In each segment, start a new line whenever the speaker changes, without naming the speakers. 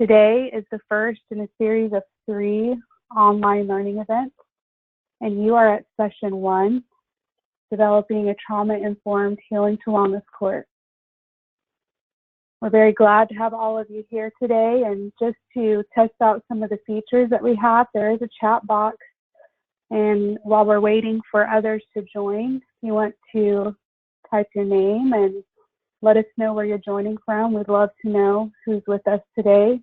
Today is the first in a series of 3 online learning events, and you are at session 1, Developing a Trauma-Informed Healing to Wellness Court. We're very glad to have all of you here today, and just to test out some of the features that we have, there is a chat box, and while we're waiting for others to join, if you want to type your name and let us know where you're joining from. We'd love to know who's with us today.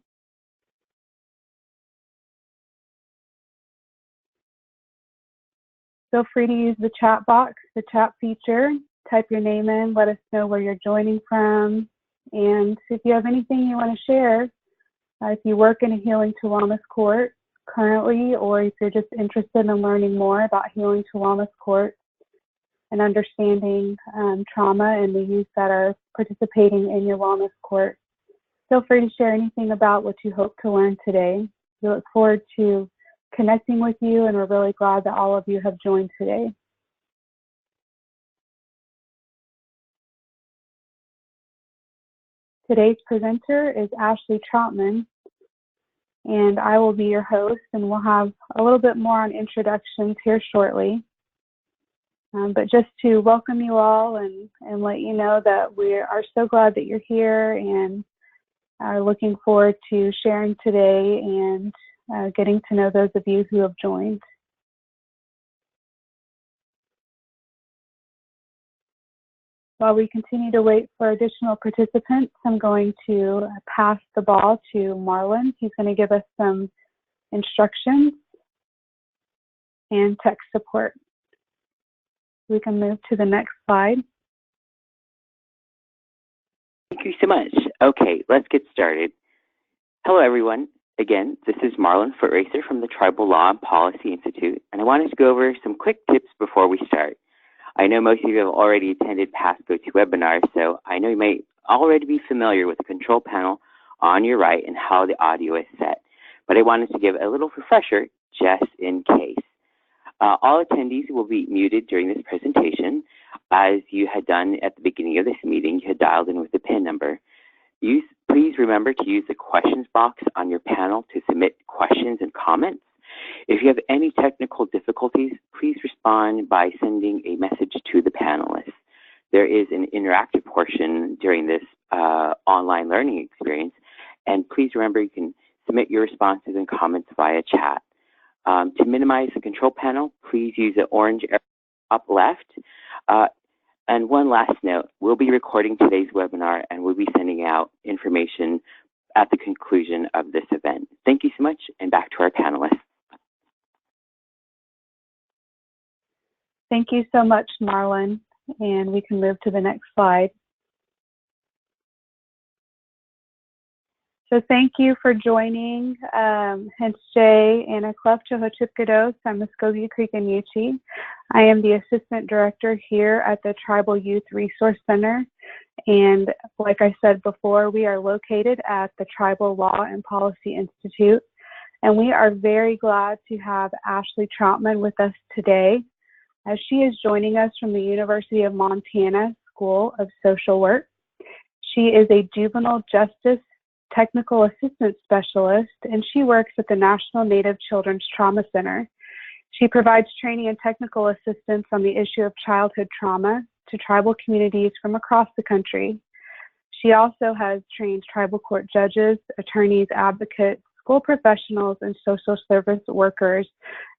Feel free to use the chat box, the chat feature. Type your name in, let us know where you're joining from. And if you have anything you want to share, if you work in a Healing to Wellness Court currently, or if you're just interested in learning more about Healing to Wellness Court and understanding trauma and the youth that are participating in your wellness court, feel free to share anything about what you hope to learn today. We look forward to connecting with you, and we're really glad that all of you have joined today. Today's presenter is Ashley Trautman, and I will be your host, and we'll have a little bit more on introductions here shortly. But just to welcome you all and let you know that we are so glad that you're here and are looking forward to sharing today and getting to know those of you who have joined. While we continue to wait for additional participants, I'm going to pass the ball to Marlon. He's going to give us some instructions and tech support. We can move to the next slide.
Thank you so much. Okay, let's get started. Hello, everyone. Again, this is Marlon Footracer from the Tribal Law and Policy Institute, and I wanted to go over some quick tips before we start. I know most of you have already attended past GoToWebinars, so I know you may already be familiar with the control panel on your right and how the audio is set, but I wanted to give a little refresher just in case. All attendees will be muted during this presentation. As you had done at the beginning of this meeting, you had dialed in with the PIN number. Please remember to use the questions box on your panel to submit questions and comments. If you have any technical difficulties, please respond by sending a message to the panelists. There is an interactive portion during this online learning experience, and please remember you can submit your responses and comments via chat. To minimize the control panel, please use the orange arrow up left. And one last note, we'll be recording today's webinar and we'll be sending out information at the conclusion of this event. Thank you so much, and back to our panelists.
Thank you so much, Marlon, and we can move to the next slide. So thank you for joining Hensjay Anaklef Chohochipkados and Muskogee Creek and Yuchi. I am the Assistant Director here at the Tribal Youth Resource Center. And like I said before, we are located at the Tribal Law and Policy Institute. And we are very glad to have Ashley Trautman with us today, as she is joining us from the University of Montana School of Social Work. She is a juvenile justice technical assistant specialist, and she works at the National Native Children's Trauma Center. She provides training and technical assistance on the issue of childhood trauma to tribal communities from across the country. She also has trained tribal court judges, attorneys, advocates, school professionals, and social service workers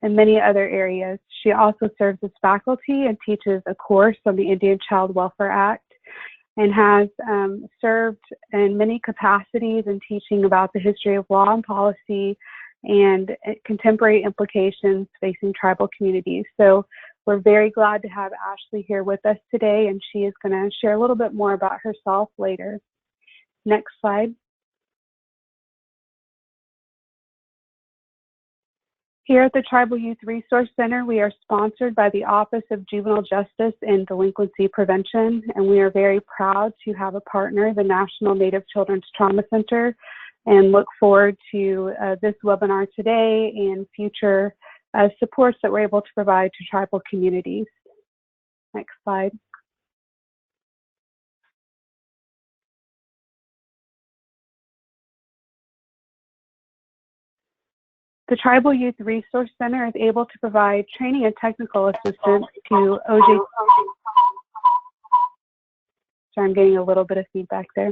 in many other areas. She also serves as faculty and teaches a course on the Indian Child Welfare Act, and has served in many capacities in teaching about the history of law and policy and contemporary implications facing tribal communities. So we're very glad to have Ashley here with us today, and she is going to share a little bit more about herself later. Next slide. Here at the Tribal Youth Resource Center, we are sponsored by the Office of Juvenile Justice and Delinquency Prevention, and we are very proud to have a partner, the National Native Children's Trauma Center, and look forward to this webinar today and future supports that we're able to provide to tribal communities. Next slide. The Tribal Youth Resource Center is able to provide training and technical assistance to OJ. So I'm getting a little bit of feedback there.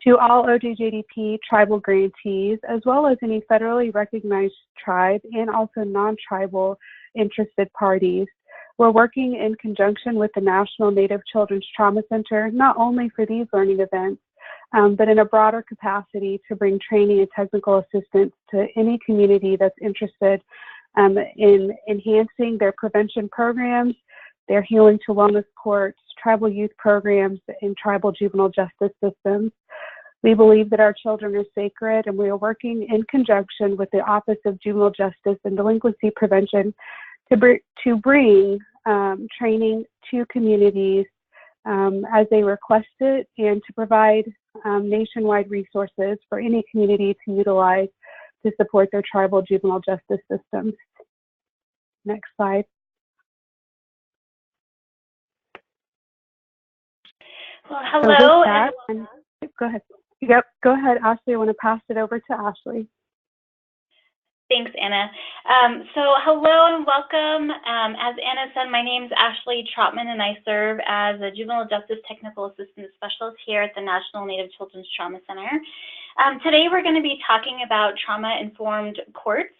To all OJJDP tribal grantees, as well as any federally recognized tribe and also non-tribal interested parties. We're working in conjunction with the National Native Children's Trauma Center, not only for these learning events, but in a broader capacity to bring training and technical assistance to any community that's interested in enhancing their prevention programs, their healing to wellness courts, tribal youth programs, and tribal juvenile justice systems. We believe that our children are sacred, and we are working in conjunction with the Office of Juvenile Justice and Delinquency Prevention to bring training to communities as they request it, and to provide nationwide resources for any community to utilize to support their tribal juvenile justice systems. Next slide.
Well, hello.
Go ahead. Yep, go ahead, Ashley. I want to pass it over to Ashley.
Thanks, Anna. So hello and welcome. As Anna said, my name is Ashley Trautman, and I serve as a Juvenile Justice Technical Assistance Specialist here at the National Native Children's Trauma Center. Today we're going to be talking about trauma-informed courts.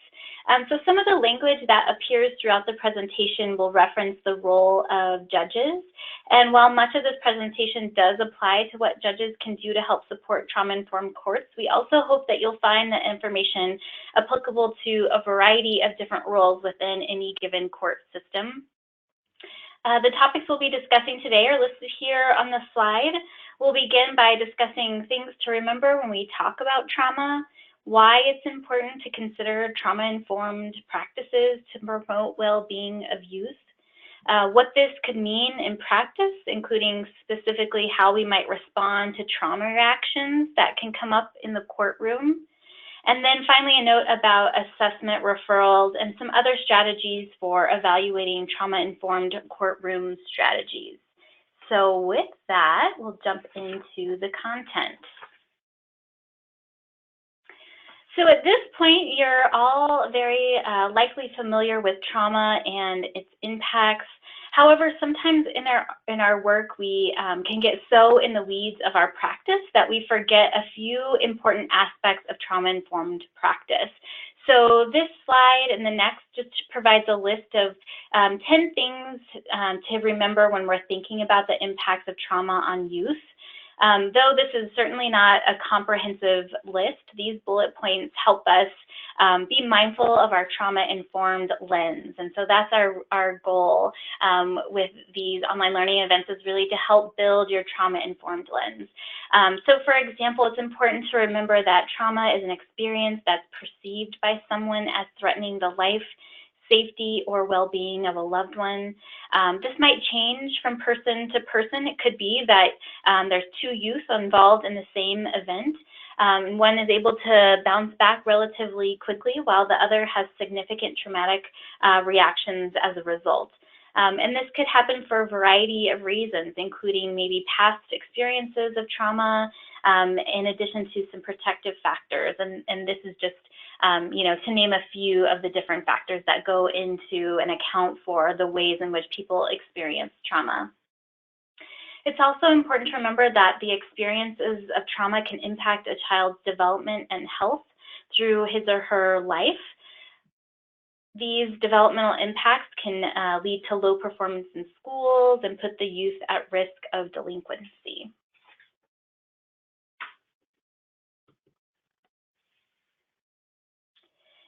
So some of the language that appears throughout the presentation will reference the role of judges. And while much of this presentation does apply to what judges can do to help support trauma-informed courts, we also hope that you'll find the information applicable to a variety of different roles within any given court system. The topics we'll be discussing today are listed here on the slide. We'll begin by discussing things to remember when we talk about trauma, why it's important to consider trauma-informed practices to promote well-being of youth, what this could mean in practice, including specifically how we might respond to trauma reactions that can come up in the courtroom, and then finally a note about assessment referrals and some other strategies for evaluating trauma-informed courtroom strategies. So with that, we'll jump into the content. So at this point, you're all very likely familiar with trauma and its impacts. However, sometimes in our work, we can get so in the weeds of our practice that we forget a few important aspects of trauma-informed practice. So this slide and the next just provides a list of 10 things to remember when we're thinking about the impacts of trauma on youth. Though this is certainly not a comprehensive list, these bullet points help us be mindful of our trauma-informed lens. And so that's our goal with these online learning events, is really to help build your trauma-informed lens. So for example, it's important to remember that trauma is an experience that's perceived by someone as threatening the life, safety, or well-being of a loved one. This might change from person to person. It could be that there's two youth involved in the same event. One is able to bounce back relatively quickly, while the other has significant traumatic reactions as a result. And this could happen for a variety of reasons, including maybe past experiences of trauma, in addition to some protective factors. And this is just to name a few of the different factors that go into and account for the ways in which people experience trauma. It's also important to remember that the experiences of trauma can impact a child's development and health through his or her life. These developmental impacts can lead to low performance in schools and put the youth at risk of delinquency.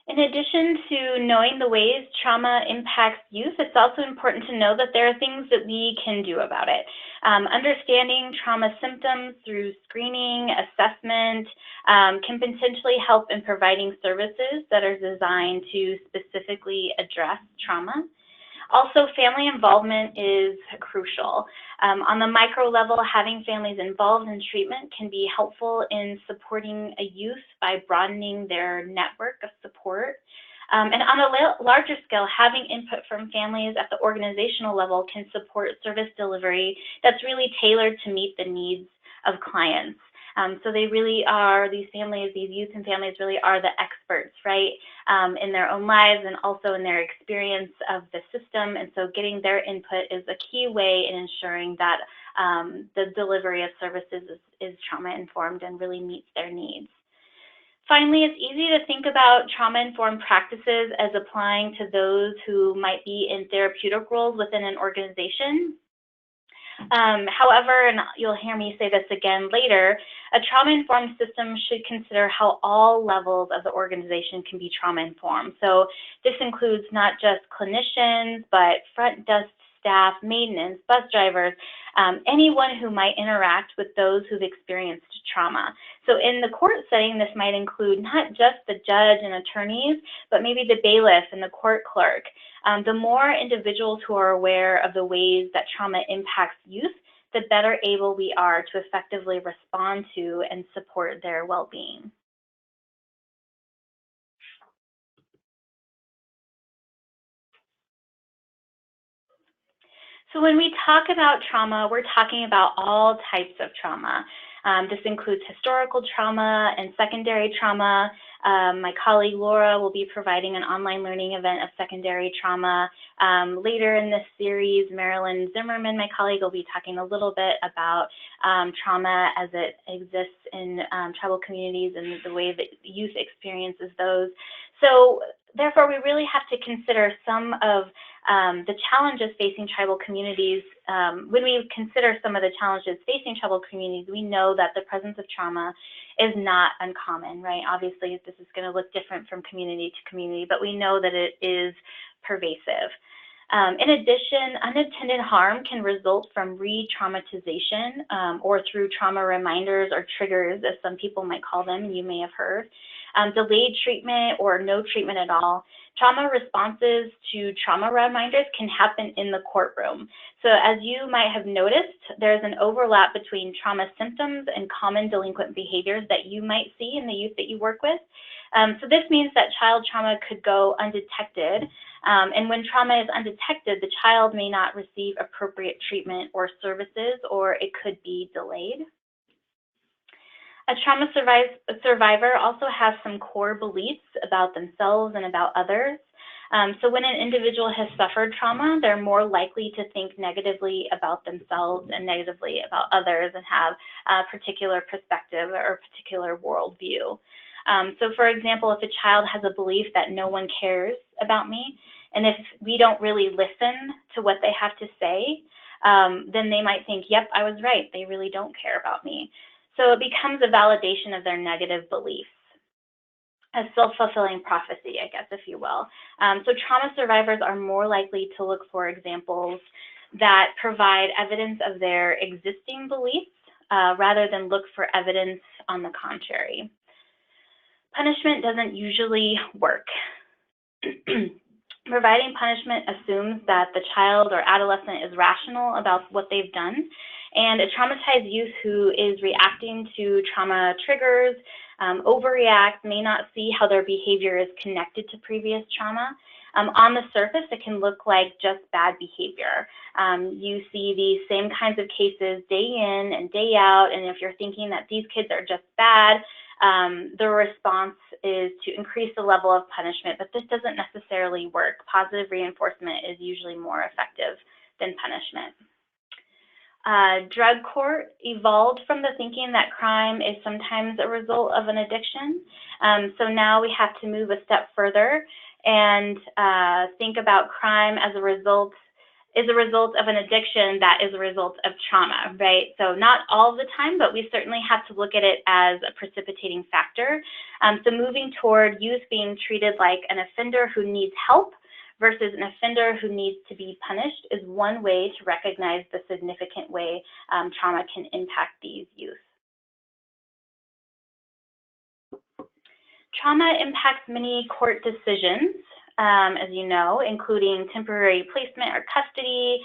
In addition to knowing the ways trauma impacts youth, it's also important to know that there are things that we can do about it. Understanding trauma symptoms through screening, assessment, can potentially help in providing services that are designed to specifically address trauma. Also, family involvement is crucial. On the micro level, having families involved in treatment can be helpful in supporting a youth by broadening their network of support. And on a larger scale, having input from families at the organizational level can support service delivery that's really tailored to meet the needs of clients. So they really are, these families, these youth and families really are the experts, right, in their own lives and also in their experience of the system. And so getting their input is a key way in ensuring that the delivery of services is trauma-informed and really meets their needs. Finally, it's easy to think about trauma-informed practices as applying to those who might be in therapeutic roles within an organization. However, and you'll hear me say this again later, a trauma-informed system should consider how all levels of the organization can be trauma-informed. So this includes not just clinicians, but front desk staff, maintenance, bus drivers, anyone who might interact with those who've experienced trauma. So in the court setting, this might include not just the judge and attorneys, but maybe the bailiff and the court clerk. The more individuals who are aware of the ways that trauma impacts youth, the better able we are to effectively respond to and support their well-being. So when we talk about trauma, we're talking about all types of trauma. This includes historical trauma and secondary trauma. My colleague Laura will be providing an online learning event of secondary trauma. Later in this series, Marilyn Zimmerman, my colleague, will be talking a little bit about trauma as it exists in tribal communities and the way that youth experiences those. So therefore, we really have to consider some of the challenges facing tribal communities. When we consider some of the challenges facing tribal communities, we know that the presence of trauma is not uncommon, right? Obviously, this is going to look different from community to community, but we know that it is pervasive. In addition, unintended harm can result from re-traumatization or through trauma reminders or triggers, as some people might call them, you may have heard. Delayed treatment or no treatment at all. Trauma responses to trauma reminders can happen in the courtroom. So as you might have noticed, there's an overlap between trauma symptoms and common delinquent behaviors that you might see in the youth that you work with. So this means that child trauma could go undetected. And when trauma is undetected, the child may not receive appropriate treatment or services, or it could be delayed. A trauma survivor also has some core beliefs about themselves and about others. So when an individual has suffered trauma, they're more likely to think negatively about themselves and negatively about others and have a particular perspective or a particular worldview. So for example, if a child has a belief that no one cares about me, and if we don't really listen to what they have to say, then they might think, yep, I was right, they really don't care about me. So it becomes a validation of their negative beliefs, a self-fulfilling prophecy, I guess, if you will. So trauma survivors are more likely to look for examples that provide evidence of their existing beliefs rather than look for evidence on the contrary. Punishment doesn't usually work. Providing punishment assumes that the child or adolescent is rational about what they've done, and a traumatized youth who is reacting to trauma triggers, overreact, may not see how their behavior is connected to previous trauma. On the surface, it can look like just bad behavior. You see these same kinds of cases day in and day out, and if you're thinking that these kids are just bad, the response is to increase the level of punishment, but this doesn't necessarily work. Positive reinforcement is usually more effective than punishment. Drug court evolved from the thinking that crime is sometimes a result of an addiction. So now we have to move a step further and think about crime as a result of an addiction that is a result of trauma, right? So not all the time, but we certainly have to look at it as a precipitating factor. So moving toward youth being treated like an offender who needs help versus an offender who needs to be punished is one way to recognize the significant way trauma can impact these youth. Trauma impacts many court decisions, as you know, including temporary placement or custody,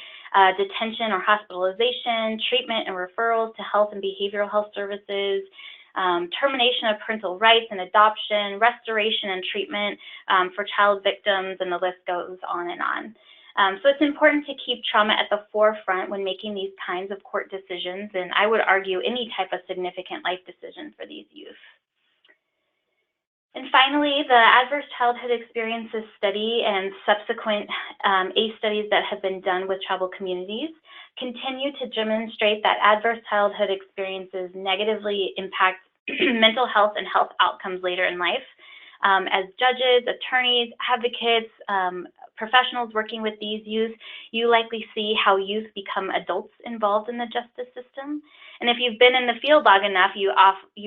detention or hospitalization, treatment and referrals to health and behavioral health services, termination of parental rights and adoption, restoration and treatment for child victims, and the list goes on and on. So it's important to keep trauma at the forefront when making these kinds of court decisions, and I would argue any type of significant life decision for these youth. And finally, the Adverse Childhood Experiences Study and subsequent ACE studies that have been done with tribal communities continue to demonstrate that adverse childhood experiences negatively impact mental health and health outcomes later in life. As judges, attorneys, advocates, professionals working with these youth, you likely see how youth become adults involved in the justice system. And if you've been in the field long enough, you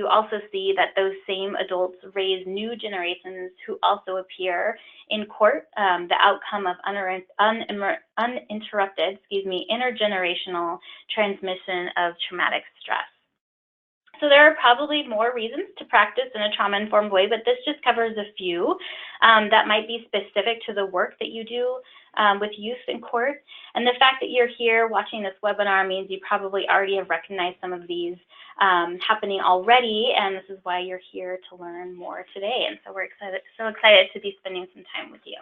also see that those same adults raise new generations who also appear in court, the outcome of uninterrupted, intergenerational transmission of traumatic stress. So there are probably more reasons to practice in a trauma-informed way, but this just covers a few that might be specific to the work that you do with youth in court. And the fact that you're here watching this webinar means you probably already have recognized some of these happening already, and this is why you're here to learn more today. And so we're so excited to be spending some time with you.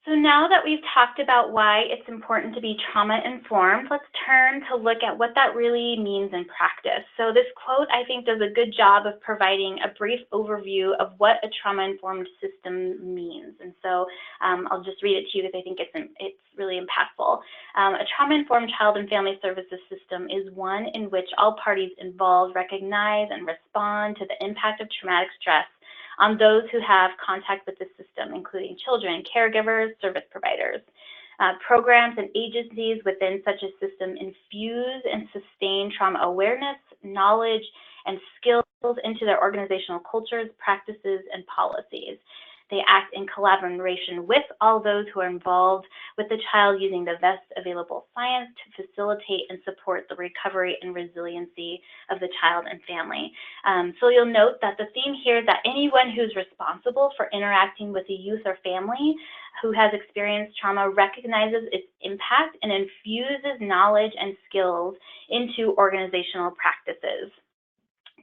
So now that we've talked about why it's important to be trauma-informed, let's turn to look at what that really means in practice. So this quote, I think, does a good job of providing a brief overview of what a trauma-informed system means. And so I'll just read it to you because I think it's really impactful. A trauma-informed child and family services system is one in which all parties involved recognize and respond to the impact of traumatic stress on those who have contact with the system, including children, caregivers, service providers. Programs and agencies within such a system infuse and sustain trauma awareness, knowledge, and skills into their organizational cultures, practices, and policies. They act in collaboration with all those who are involved with the child, using the best available science to facilitate and support the recovery and resiliency of the child and family. So you'll note that the theme here is that anyone who's responsible for interacting with a youth or family who has experienced trauma recognizes its impact and infuses knowledge and skills into organizational practices,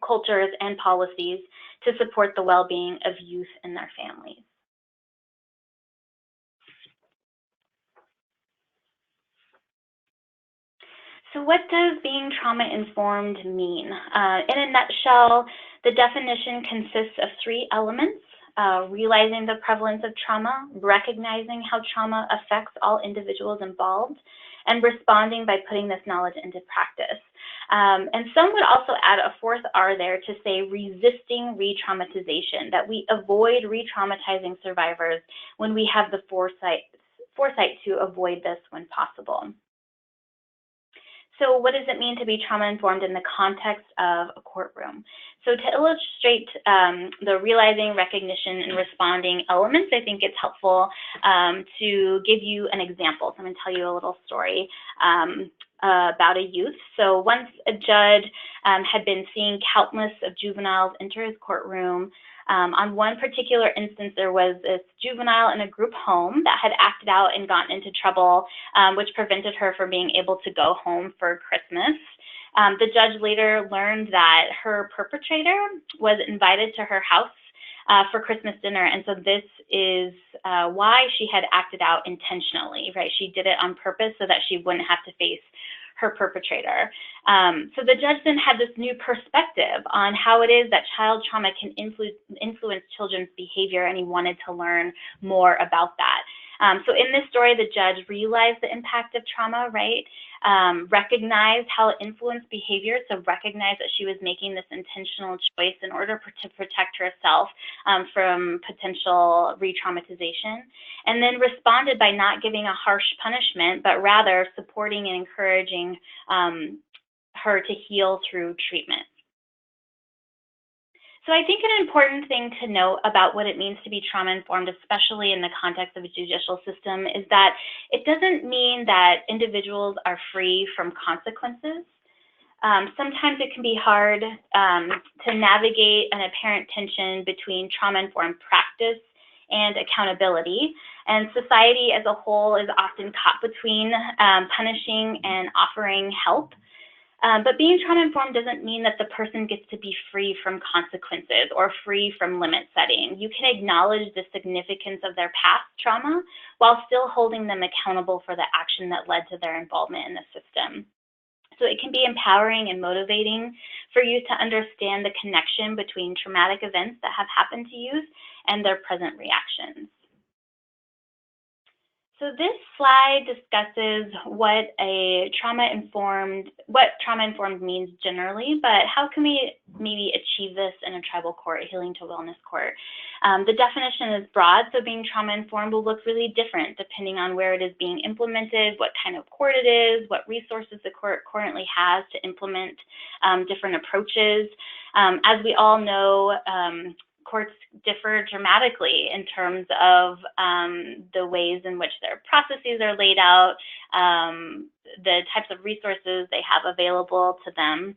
cultures, and policies to support the well-being of youth and their families. So what does being trauma-informed mean? In a nutshell, the definition consists of 3 elements: realizing the prevalence of trauma, recognizing how trauma affects all individuals involved, and responding by putting this knowledge into practice. And some would also add a 4th R there to say resisting re-traumatization, that we avoid re-traumatizing survivors when we have the foresight to avoid this when possible. So what does it mean to be trauma-informed in the context of a courtroom? So to illustrate the realizing, recognition, and responding elements, I think it's helpful to give you an example. So I'm going to tell you a little story about a youth. So once a judge had been seeing countless of juveniles enter his courtroom. On one particular instance, there was this juvenile in a group home that had acted out and gotten into trouble, which prevented her from being able to go home for Christmas. The judge later learned that her perpetrator was invited to her house for Christmas dinner, and so this is why she had acted out intentionally, right? She did it on purpose so that she wouldn't have to face her perpetrator. So the judge then had this new perspective on how it is that child trauma can influence children's behavior, and he wanted to learn more about that. So in this story, the judge realized the impact of trauma, right? Recognized how it influenced behavior, so recognized that she was making this intentional choice in order to protect herself from potential re-traumatization, and then responded by not giving a harsh punishment, but rather supporting and encouraging her to heal through treatment. So I think an important thing to note about what it means to be trauma-informed, especially in the context of a judicial system, is that it doesn't mean that individuals are free from consequences. Sometimes it can be hard to navigate an apparent tension between trauma-informed practice and accountability. And society as a whole is often caught between punishing and offering help. But being trauma-informed doesn't mean that the person gets to be free from consequences or free from limit setting. You can acknowledge the significance of their past trauma while still holding them accountable for the action that led to their involvement in the system. So it can be empowering and motivating for you to understand the connection between traumatic events that have happened to youth and their present reactions. So this slide discusses what trauma-informed means generally, but how can we maybe achieve this in a tribal court, a healing to wellness court? The definition is broad, so being trauma-informed will look really different depending on where it is being implemented, what kind of court it is, what resources the court currently has to implement different approaches. As we all know, courts differ dramatically in terms of the ways in which their processes are laid out, the types of resources they have available to them.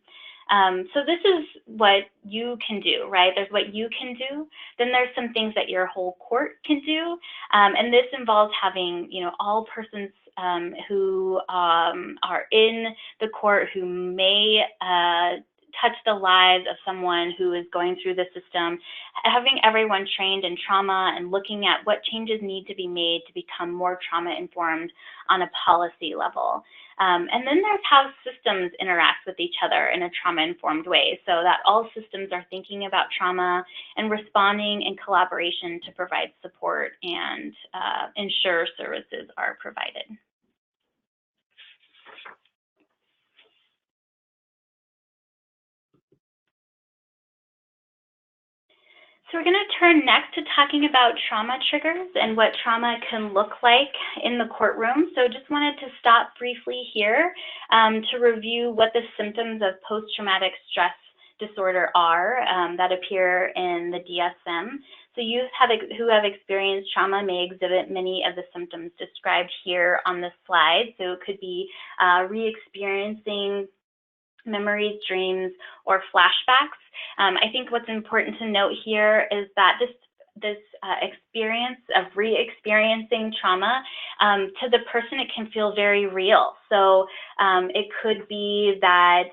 So this is what you can do, right? There's what you can do. Then there's some things that your whole court can do. And this involves having, all persons who are in the court who may touch the lives of someone who is going through the system, having everyone trained in trauma and looking at what changes need to be made to become more trauma-informed on a policy level. And then there's how systems interact with each other in a trauma-informed way, so that all systems are thinking about trauma and responding in collaboration to provide support and ensure services are provided. So we're going to turn next to talking about trauma triggers and what trauma can look like in the courtroom. So just wanted to stop briefly here to review what the symptoms of post-traumatic stress disorder are that appear in the DSM. So youth who have experienced trauma may exhibit many of the symptoms described here on this slide. So it could be re-experiencing memories, dreams, or flashbacks. I think what's important to note here is that this experience of re-experiencing trauma, to the person, it can feel very real. So it could be that,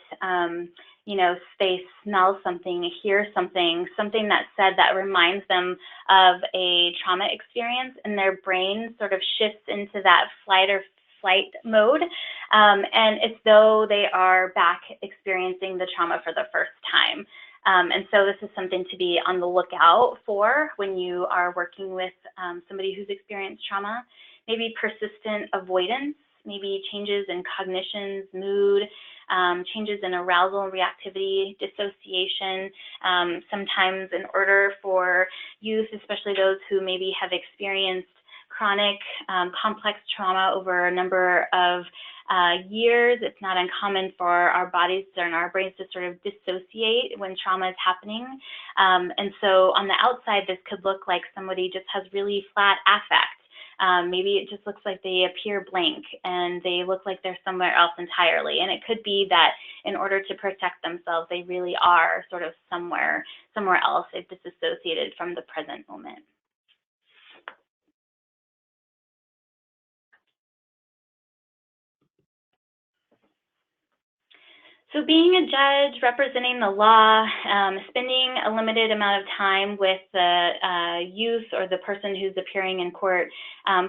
they smell something, hear something that's said that reminds them of a trauma experience, and their brain sort of shifts into that flight mode, and it's though they are back experiencing the trauma for the first time. And so this is something to be on the lookout for when you are working with somebody who's experienced trauma. Maybe persistent avoidance, maybe changes in cognitions, mood, changes in arousal and reactivity, dissociation. Sometimes in order for youth, especially those who maybe have experienced chronic complex trauma over a number of years, it's not uncommon for our bodies and our brains to sort of dissociate when trauma is happening. And so on the outside, this could look like somebody just has really flat affect. Maybe it just looks like they appear blank and they look like they're somewhere else entirely. And it could be that in order to protect themselves, they really are sort of somewhere else. They've disassociated from the present moment. So being a judge, representing the law, spending a limited amount of time with the youth or the person who's appearing in court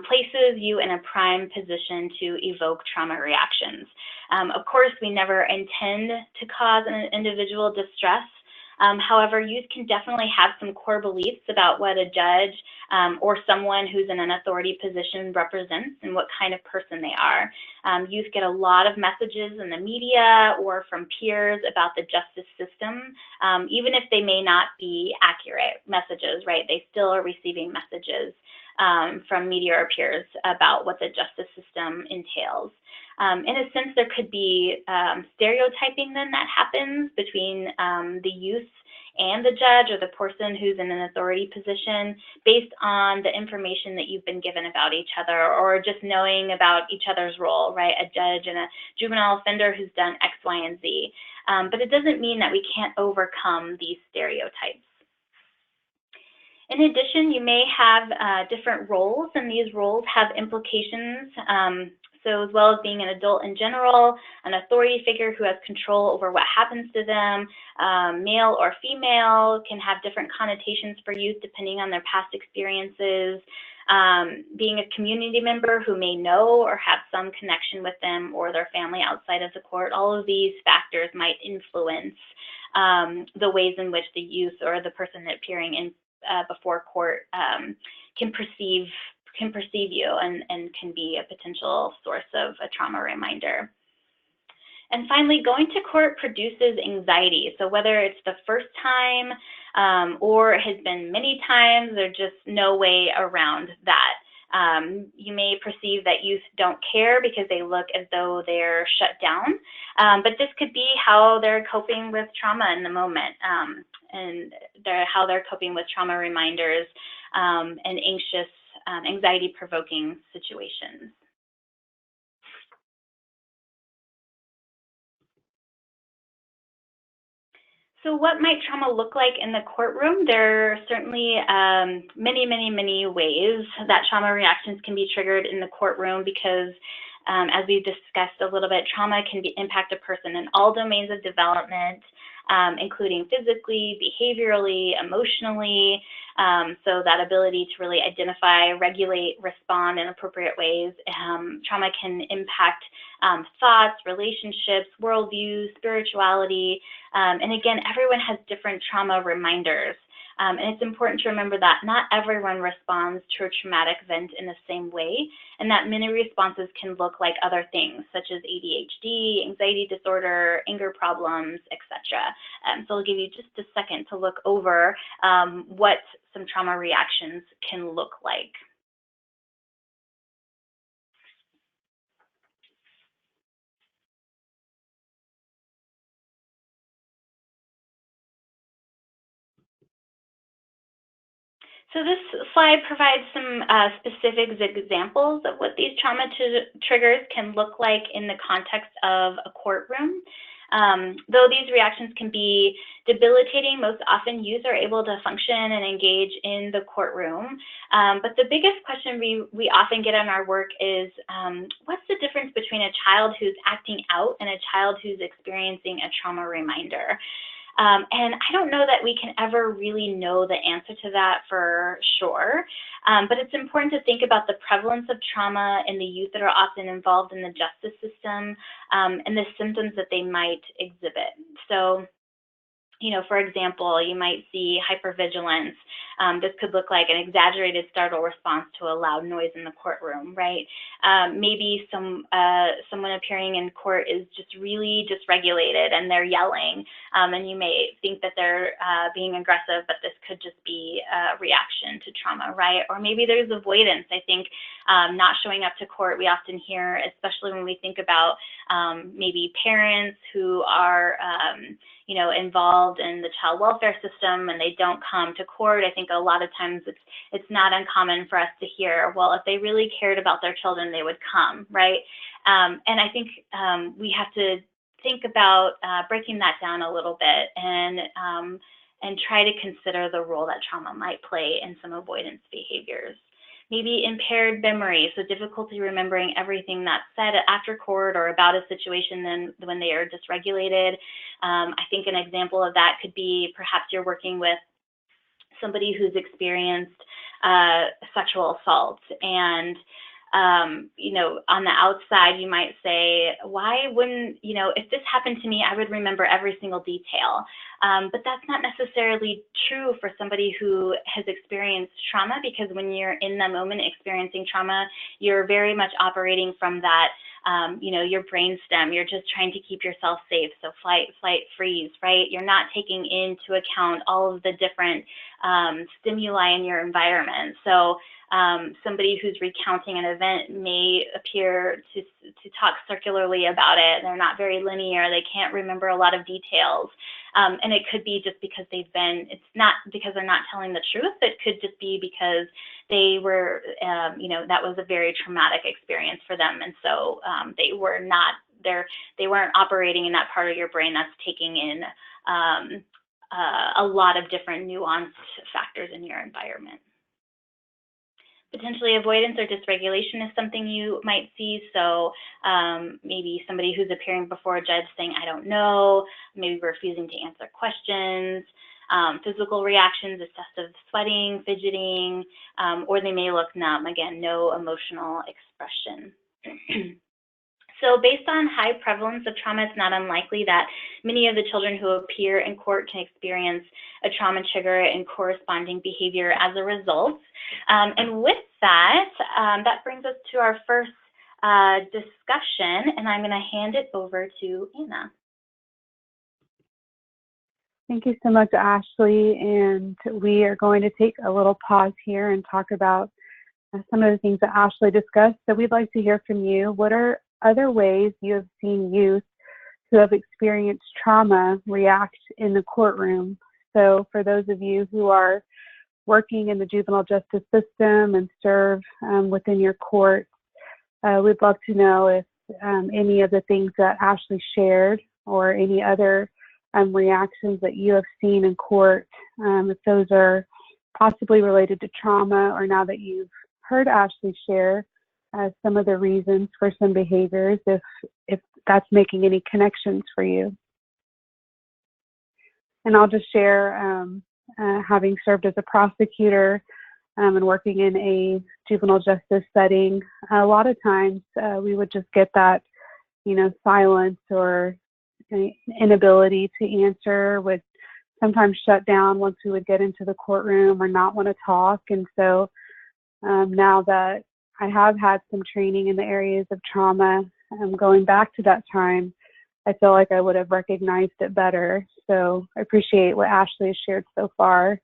places you in a prime position to evoke trauma reactions. Of course, we never intend to cause an individual distress. However, youth can definitely have some core beliefs about what a judge or someone who's in an authority position represents and what kind of person they are. Youth get a lot of messages in the media or from peers about the justice system, even if they may not be accurate messages, right? They still are receiving messages from media or peers about what the justice system entails. In a sense, there could be stereotyping then that happens between the youth and the judge or the person who's in an authority position based on the information that you've been given about each other or just knowing about each other's role, right? A judge and a juvenile offender who's done X, Y, and Z. But it doesn't mean that we can't overcome these stereotypes. In addition, you may have different roles, and these roles have implications. So as well as being an adult in general, an authority figure who has control over what happens to them, male or female, can have different connotations for youth depending on their past experiences. Being a community member who may know or have some connection with them or their family outside of the court, all of these factors might influence the ways in which the youth or the person appearing in before court can perceive you and can be a potential source of a trauma reminder. And finally, going to court produces anxiety. So whether it's the first time or it has been many times, there's just no way around that. You may perceive that youth don't care because they look as though they're shut down, but this could be how they're coping with trauma in the moment, and how they're coping with trauma reminders and anxious, anxiety-provoking situations. So what might trauma look like in the courtroom? There are certainly many ways that trauma reactions can be triggered in the courtroom because, as we've discussed a little bit, trauma can impact a person in all domains of development, including physically, behaviorally, emotionally. So that ability to really identify, regulate, respond in appropriate ways. Trauma can impact thoughts, relationships, worldviews, spirituality, and again, everyone has different trauma reminders. And it's important to remember that not everyone responds to a traumatic event in the same way, and that many responses can look like other things, such as ADHD, anxiety disorder, anger problems, etc. So I'll give you just a second to look over what some trauma reactions can look like. So this slide provides some specific examples of what these trauma triggers can look like in the context of a courtroom. Though these reactions can be debilitating, most often youth are able to function and engage in the courtroom. But the biggest question we often get in our work is, what's the difference between a child who's acting out and a child who's experiencing a trauma reminder? And I don't know that we can ever really know the answer to that for sure, but it's important to think about the prevalence of trauma in the youth that are often involved in the justice system and the symptoms that they might exhibit. So, you know, for example, you might see hypervigilance. This could look like an exaggerated startle response to a loud noise in the courtroom, right? Maybe someone appearing in court is just really dysregulated and they're yelling, and you may think that they're being aggressive, but this could just be a reaction to trauma, right? Or maybe there's avoidance. I think not showing up to court, we often hear, especially when we think about maybe parents who are you know, involved in the child welfare system and they don't come to court. I think a lot of times it's not uncommon for us to hear, well, if they really cared about their children, they would come, right? And I think we have to think about breaking that down a little bit and try to consider the role that trauma might play in some avoidance behaviors. Maybe impaired memory, so difficulty remembering everything that's said after court or about a situation when they are dysregulated. I think an example of that could be perhaps you're working with somebody who's experienced sexual assault and you know, on the outside, you might say, why wouldn't, you know, if this happened to me, I would remember every single detail. But that's not necessarily true for somebody who has experienced trauma, because when you're in the moment experiencing trauma, you're very much operating from that, you know, your brainstem. You're just trying to keep yourself safe. So flight, freeze, right? You're not taking into account all of the different stimuli in your environment. So somebody who's recounting an event may appear to talk circularly about it. They're not very linear. They can't remember a lot of details. And it could be just because it's not because they're not telling the truth. It could just be because they were, you know, that was a very traumatic experience for them. And so they weren't operating in that part of your brain that's taking in a lot of different nuanced factors in your environment. Potentially avoidance or dysregulation is something you might see. So maybe somebody who's appearing before a judge saying, I don't know, maybe refusing to answer questions, physical reactions, excessive sweating, fidgeting, or they may look numb. Again, no emotional expression. So based on high prevalence of trauma, it's not unlikely that many of the children who appear in court can experience a trauma trigger and corresponding behavior as a result. And with that, that brings us to our first discussion, and I'm going to hand it over to Anna.
Thank you so much, Ashley. And we are going to take a little pause here and talk about some of the things that Ashley discussed. So we'd like to hear from you. What are other ways you have seen youth who have experienced trauma react in the courtroom? So for those of you who are working in the juvenile justice system and serve within your court, we'd love to know if any of the things that Ashley shared or any other reactions that you have seen in court, if those are possibly related to trauma, or now that you've heard Ashley share some of the reasons for some behaviors, if that's making any connections for you. And I'll just share, having served as a prosecutor and working in a juvenile justice setting, a lot of times we would just get that, silence or inability to answer would sometimes shut down once we would get into the courtroom or not want to talk. And so now that I have had some training in the areas of trauma, going back to that time, I feel like I would have recognized it better. So I appreciate what Ashley has shared so far.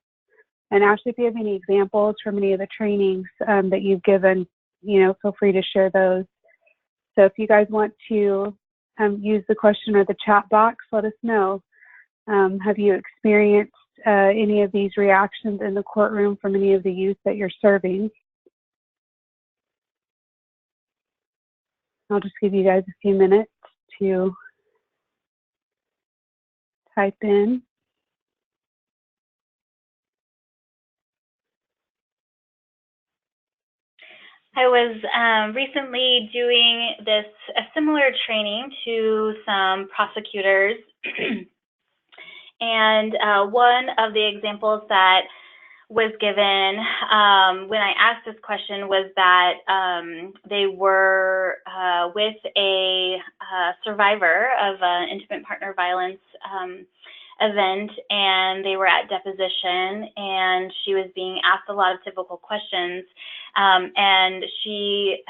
And Ashley, if you have any examples from any of the trainings that you've given, feel free to share those. So if you guys want to use the question or the chat box, let us know. Have you experienced any of these reactions in the courtroom from any of the youth that you're serving? I'll just give you guys a few minutes to type in.
I was recently doing a similar training to some prosecutors. And one of the examples that was given when I asked this question was that they were with a survivor of an intimate partner violence event, and they were at deposition, and she was being asked a lot of typical questions, and she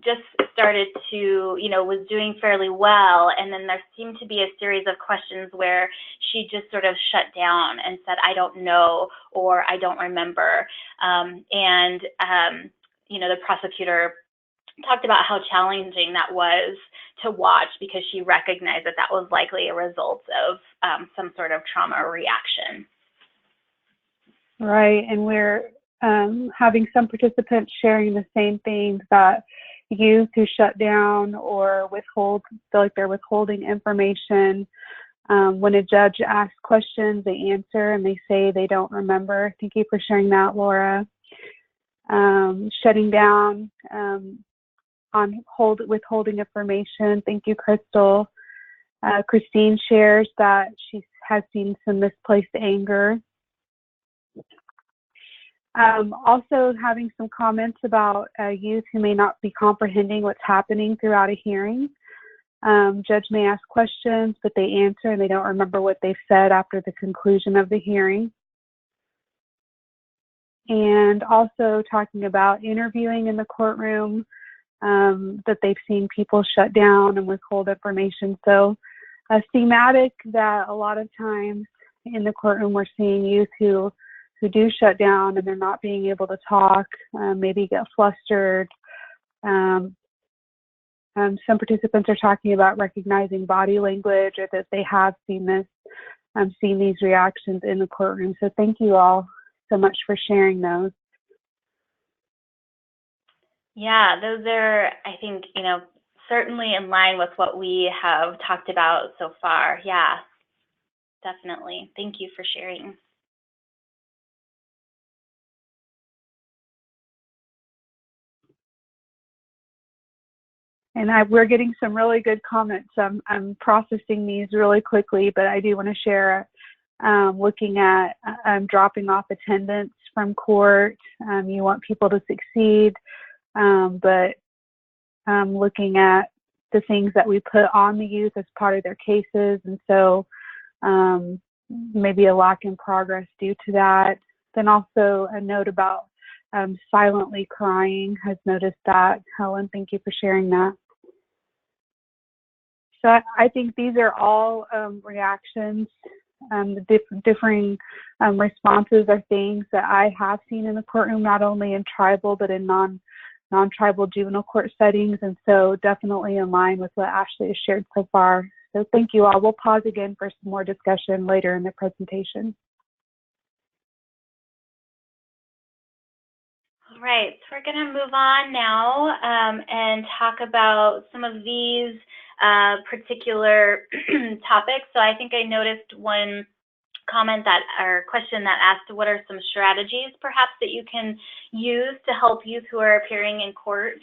just started to, was doing fairly well, and then there seemed to be a series of questions where she just sort of shut down and said, I don't know, or I don't remember. The prosecutor talked about how challenging that was to watch, because she recognized that that was likely a result of some sort of trauma reaction.
Right, and we're having some participants sharing the same things, that youth who shut down or feel like they're withholding information. When a judge asks questions, they answer and they say they don't remember. Thank you for sharing that, Laura. Shutting down on withholding information. Thank you, Crystal. Christine shares that she has seen some misplaced anger. Also having some comments about youth who may not be comprehending what's happening throughout a hearing. Judge may ask questions, but they answer and they don't remember what they've said after the conclusion of the hearing. And also talking about interviewing in the courtroom, that they've seen people shut down and withhold information. So a thematic that a lot of times in the courtroom we're seeing youth who do shut down and they're not being able to talk, maybe get flustered. Some participants are talking about recognizing body language, or that they have seen these reactions in the courtroom. So thank you all so much for sharing those.
Yeah, those are, I think, certainly in line with what we have talked about so far. Yeah, definitely. Thank you for sharing.
And we're getting some really good comments. I'm processing these really quickly, but I do want to share looking at dropping off attendance from court. You want people to succeed, but looking at the things that we put on the youth as part of their cases, and so maybe a lack in progress due to that. Then also a note about silently crying. Has noticed that. Helen, thank you for sharing that. So I think these are all reactions. The differing responses are things that I have seen in the courtroom, not only in tribal but in non-tribal juvenile court settings, and so definitely in line with what Ashley has shared so far. So thank you all. We'll pause again for some more discussion later in the presentation.
All right, so we're going to move on now and talk about some of these particular topics. So I think I noticed one comment or question that asked, what are some strategies perhaps that you can use to help youth who are appearing in court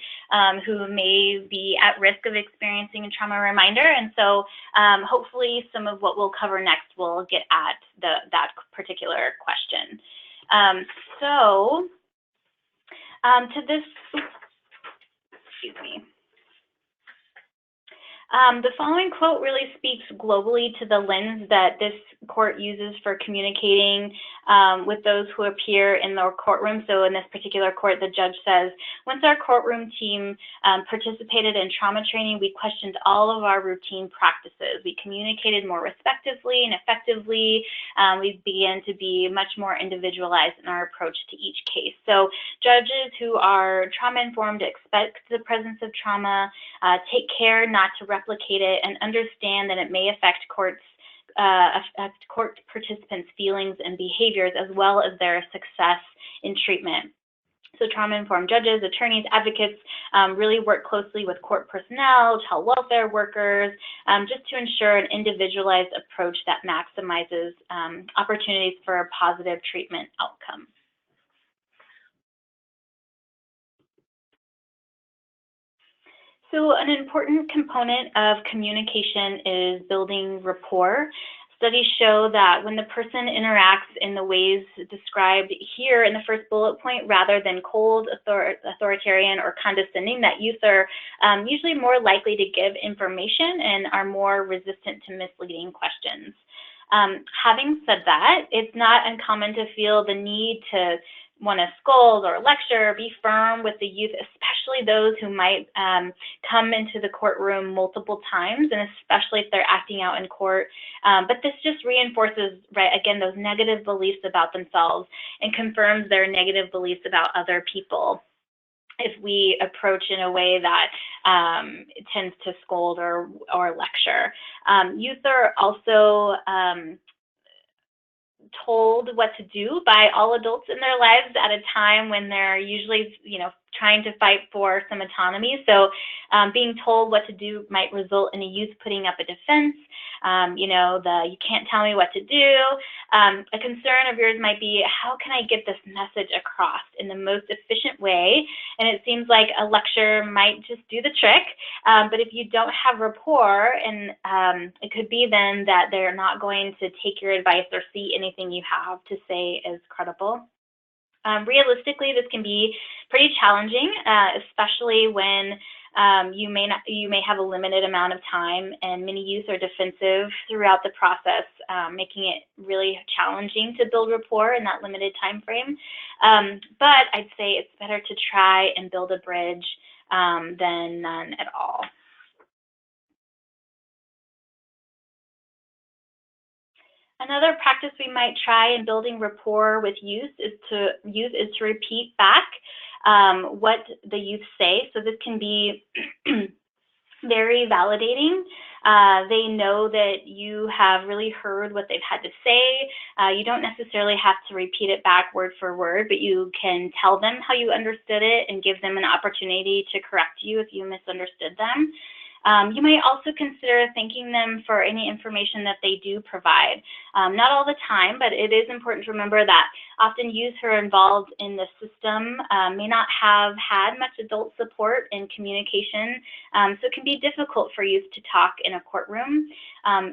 who may be at risk of experiencing a trauma reminder? And so hopefully some of what we'll cover next will get at that particular question. To this, excuse me. The following quote really speaks globally to the lens that this court uses for communicating with those who appear in their courtroom. So in this particular court, the judge says, once our courtroom team participated in trauma training, we questioned all of our routine practices. We communicated more respectively and effectively. We began to be much more individualized in our approach to each case. So judges who are trauma-informed expect the presence of trauma, take care not to replicate it, and understand that it may affect court participants' feelings and behaviors as well as their success in treatment. So trauma-informed judges, attorneys, advocates really work closely with court personnel, child welfare workers, just to ensure an individualized approach that maximizes opportunities for a positive treatment outcome. So an important component of communication is building rapport. Studies show that when the person interacts in the ways described here in the first bullet point, rather than cold, authoritarian, or condescending, that youth are usually more likely to give information and are more resistant to misleading questions. Having said that, it's not uncommon to feel the need to want to scold or lecture or be firm with the youth, especially those who might come into the courtroom multiple times, and especially if they're acting out in court. But this just reinforces, right, again, those negative beliefs about themselves and confirms their negative beliefs about other people if we approach in a way that tends to scold or lecture. Youth are also told what to do by all adults in their lives at a time when they're usually, trying to fight for some autonomy. So being told what to do might result in a youth putting up a defense. You can't tell me what to do. A concern of yours might be, how can I get this message across in the most efficient way? And it seems like a lecture might just do the trick. But if you don't have rapport, and it could be then that they're not going to take your advice or see anything you have to say as credible. Realistically, this can be pretty challenging, especially when you may have a limited amount of time, and many youth are defensive throughout the process, making it really challenging to build rapport in that limited time frame. But I'd say it's better to try and build a bridge than none at all. Another practice we might try in building rapport with youth is to repeat back what the youth say. So this can be very validating. They know that you have really heard what they've had to say. You don't necessarily have to repeat it back word for word, but you can tell them how you understood it and give them an opportunity to correct you if you misunderstood them. You might also consider thanking them for any information that they do provide. Not all the time, but it is important to remember that often youth who are involved in the system may not have had much adult support in communication, so it can be difficult for youth to talk in a courtroom.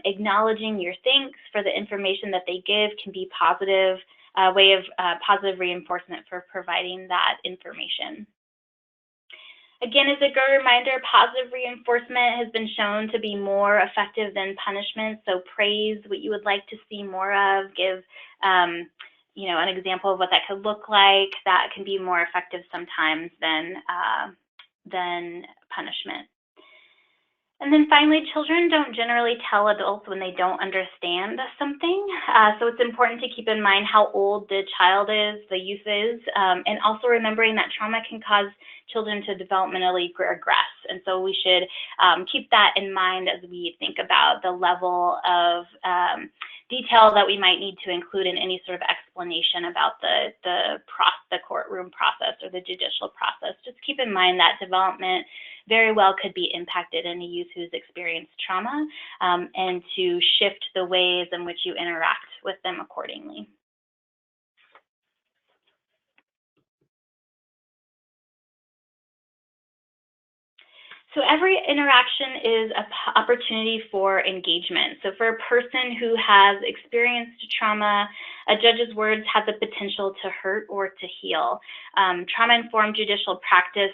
Acknowledging your thanks for the information that they give can be positive, way of positive reinforcement for providing that information. Again, as a good reminder, positive reinforcement has been shown to be more effective than punishment. So praise what you would like to see more of, give you know, an example of what that could look like. That can be more effective sometimes than punishment. And then finally, children don't generally tell adults when they don't understand something. So it's important to keep in mind how old the child is, the youth is, and also remembering that trauma can cause children to developmentally progress. And so we should keep that in mind as we think about the level of detail that we might need to include in any sort of explanation about the courtroom process or the judicial process. Just keep in mind that development very well could be impacted in a youth who's experienced trauma, and to shift the ways in which you interact with them accordingly. So every interaction is an opportunity for engagement. So for a person who has experienced trauma, a judge's words have the potential to hurt or to heal. Trauma-informed judicial practice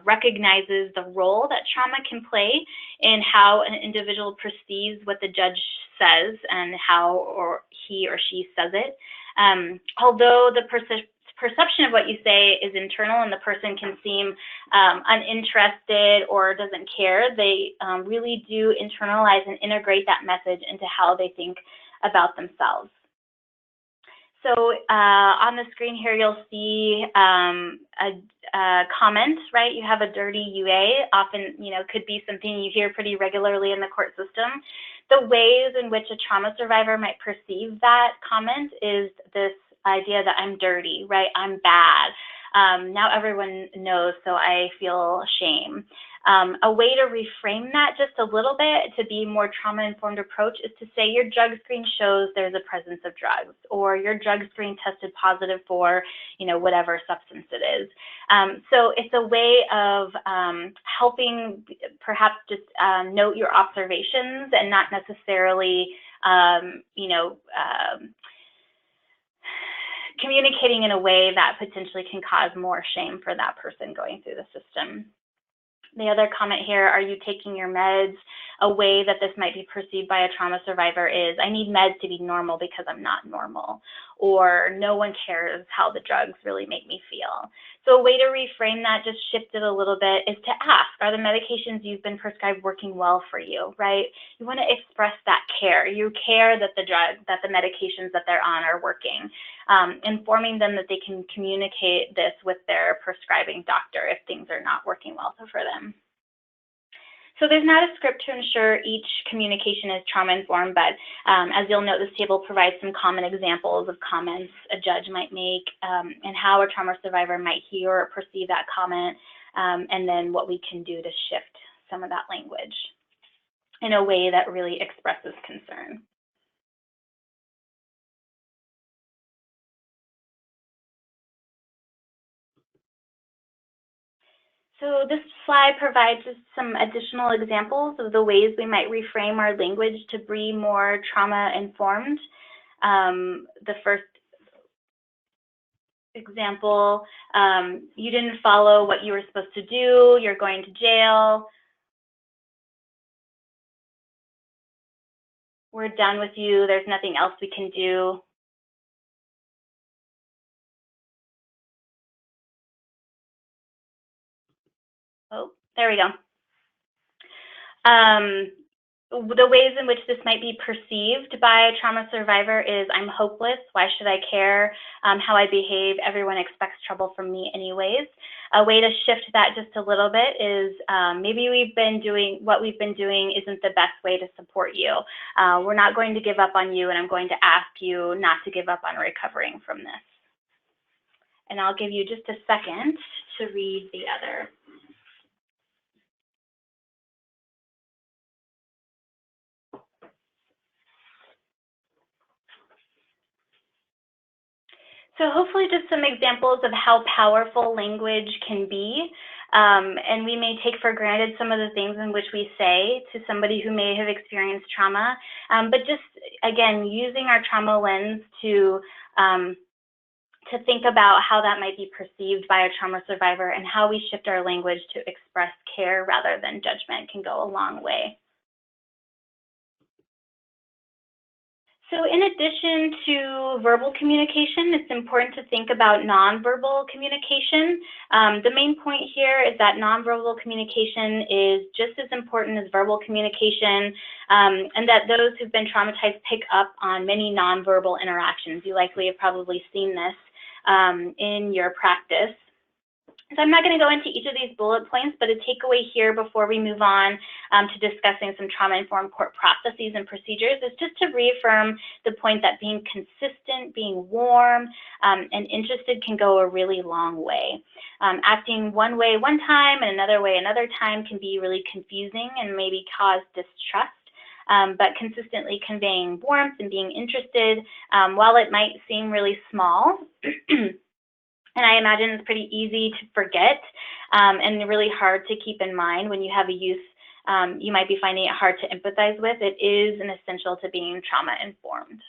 recognizes the role that trauma can play in how an individual perceives what the judge says and how he or she says it. Although the perception of what you say is internal and the person can seem uninterested or doesn't care, they really do internalize and integrate that message into how they think about themselves. So on the screen here, you'll see a comment, right? You have a dirty UA, often, you know, could be something you hear pretty regularly in the court system. The ways in which a trauma survivor might perceive that comment is this idea that I'm dirty, right? I'm bad. Now everyone knows, so I feel shame. A way to reframe that just a little bit to be more trauma-informed approach is to say your drug screen shows there's a presence of drugs, or your drug screen tested positive for, you know, whatever substance it is. So it's a way of helping perhaps just note your observations and not necessarily, you know, communicating in a way that potentially can cause more shame for that person going through the system. The other comment here, are you taking your meds? A way that this might be perceived by a trauma survivor is, I need meds to be normal because I'm not normal, or no one cares how the drugs really make me feel. So a way to reframe that, just shift it a little bit, is to ask, are the medications you've been prescribed working well for you, right? You want to express that care. You care that the medications that they're on are working. Informing them that they can communicate this with their prescribing doctor if things are not working well for them. So there's not a script to ensure each communication is trauma-informed, but as you'll note, this table provides some common examples of comments a judge might make, and how a trauma survivor might hear or perceive that comment, and then what we can do to shift some of that language in a way that really expresses concern. So this slide provides just some additional examples of the ways we might reframe our language to be more trauma-informed. The first example, you didn't follow what you were supposed to do, you're going to jail, we're done with you, there's nothing else we can do. Oh, there we go. The ways in which this might be perceived by a trauma survivor is, I'm hopeless, why should I care how I behave, everyone expects trouble from me anyways. A way to shift that just a little bit is, maybe what we've been doing isn't the best way to support you. We're not going to give up on you, and I'm going to ask you not to give up on recovering from this. And I'll give you just a second to read the other. So hopefully just some examples of how powerful language can be. And we may take for granted some of the things in which we say to somebody who may have experienced trauma, but just, again, using our trauma lens to think about how that might be perceived by a trauma survivor and how we shift our language to express care rather than judgment can go a long way. So in addition to verbal communication, it's important to think about nonverbal communication. The main point here is that nonverbal communication is just as important as verbal communication, and that those who've been traumatized pick up on many nonverbal interactions. You likely have probably seen this in your practice. So I'm not going to go into each of these bullet points, but a takeaway here before we move on to discussing some trauma-informed court processes and procedures is just to reaffirm the point that being consistent, being warm, and interested can go a really long way. Acting one way one time and another way another time can be really confusing and maybe cause distrust. But consistently conveying warmth and being interested, while it might seem really small, and I imagine it's pretty easy to forget and really hard to keep in mind when you have a youth you might be finding it hard to empathize with. It is an essential to being trauma-informed.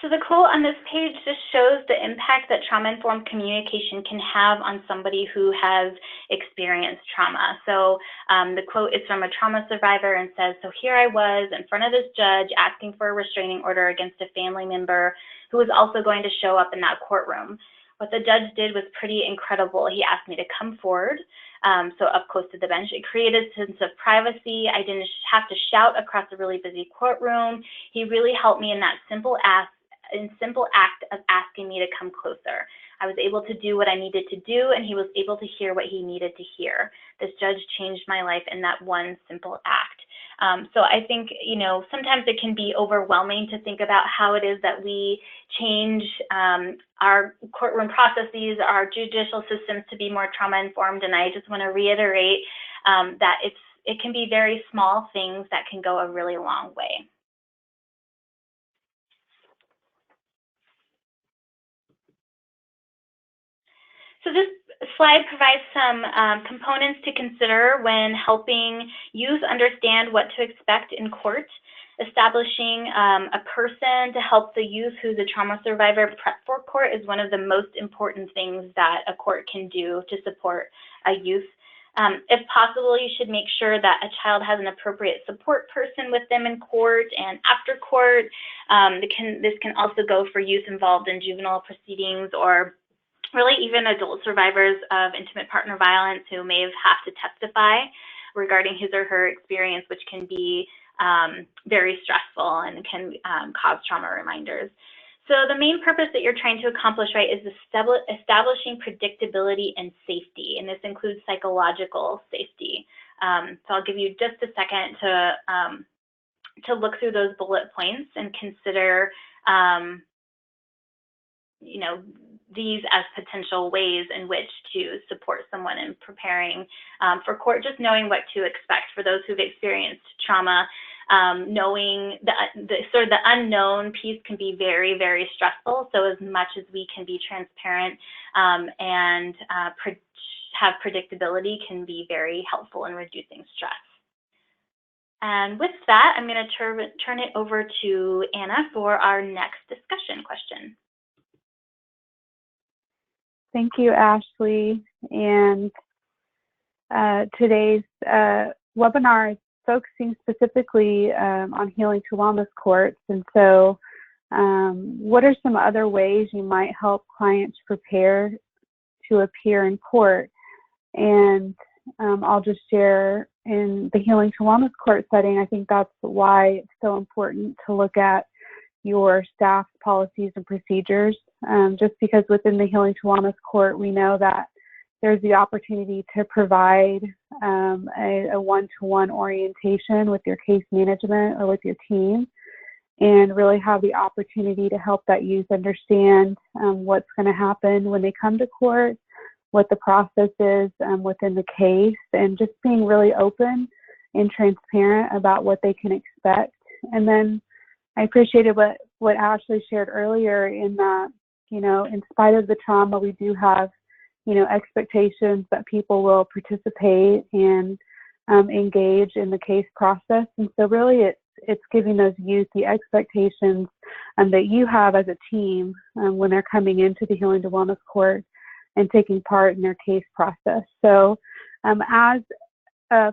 So the quote on this page just shows the impact that trauma-informed communication can have on somebody who has experienced trauma. So the quote is from a trauma survivor and says, "So here I was in front of this judge asking for a restraining order against a family member who was also going to show up in that courtroom. What the judge did was pretty incredible. He asked me to come forward, so up close to the bench. It created a sense of privacy. I didn't have to shout across a really busy courtroom. He really helped me in that simple act of asking me to come closer. I was able to do what I needed to do, and he was able to hear what he needed to hear. This judge changed my life in that one simple act." So I think, you know, sometimes it can be overwhelming to think about how it is that we change our courtroom processes, our judicial systems to be more trauma-informed, and I just want to reiterate that it can be very small things that can go a really long way. So this slide provides some components to consider when helping youth understand what to expect in court. Establishing a person to help the youth who's a trauma survivor prep for court is one of the most important things that a court can do to support a youth. If possible, you should make sure that a child has an appropriate support person with them in court and after court. This can also go for youth involved in juvenile proceedings or really even adult survivors of intimate partner violence who may have to testify regarding his or her experience, which can be very stressful and can cause trauma reminders. So the main purpose that you're trying to accomplish, right, is establishing predictability and safety, and this includes psychological safety. So I'll give you just a second to look through those bullet points and consider, you know, these as potential ways in which to support someone in preparing for court, just knowing what to expect for those who've experienced trauma. Knowing the sort of the unknown piece can be very, very stressful. So as much as we can be transparent and have predictability can be very helpful in reducing stress. And with that, I'm going to turn it over to Anna for our next discussion question.
Thank you, Ashley. And today's webinar is focusing specifically on healing to wellness courts. And so what are some other ways you might help clients prepare to appear in court? And I'll just share in the healing to wellness court setting, I think that's why it's so important to look at your staff's policies and procedures. Just because within the healing to wellness court, we know that there's the opportunity to provide a one-to-one orientation with your case management or with your team, and really have the opportunity to help that youth understand what's going to happen when they come to court, what the process is within the case, and just being really open and transparent about what they can expect. And then I appreciated what Ashley shared earlier, in that, in spite of the trauma, we do have, expectations that people will participate and engage in the case process. And so really it's giving those youth the expectations that you have as a team when they're coming into the Healing to Wellness Court and taking part in their case process. So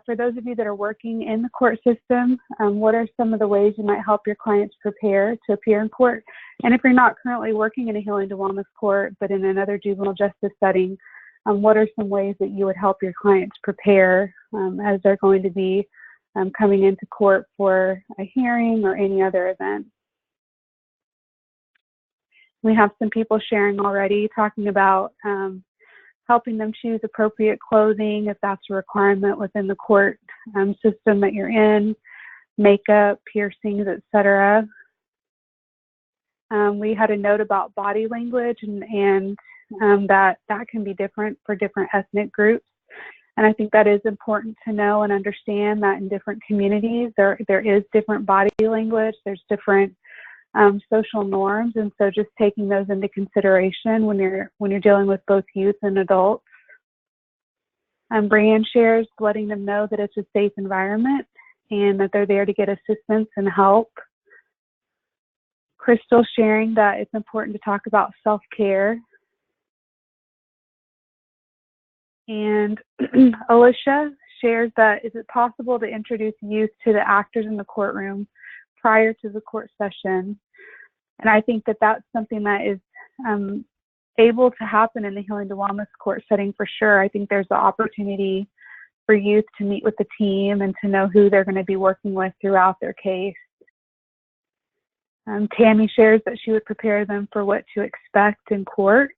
for those of you that are working in the court system, what are some of the ways you might help your clients prepare to appear in court? And if you're not currently working in a Healing to Wellness Court, but in another juvenile justice setting, what are some ways that you would help your clients prepare as they're going to be coming into court for a hearing or any other event? We have some people sharing already, talking about helping them choose appropriate clothing if that's a requirement within the court system that you're in, makeup, piercings, etc. We had a note about body language and that can be different for different ethnic groups. And I think that is important to know and understand that in different communities, there is different body language, there's different social norms, and so just taking those into consideration when you're dealing with both youth and adults. Brianne shares letting them know that it's a safe environment and that they're there to get assistance and help. Crystal sharing that it's important to talk about self-care. And Alicia shares that is it possible to introduce youth to the actors in the courtroom prior to the court session? And I think that that's something that is able to happen in the Healing to Wellness Court setting for sure. I think there's the opportunity for youth to meet with the team and to know who they're going to be working with throughout their case. Tammy shares that she would prepare them for what to expect in court.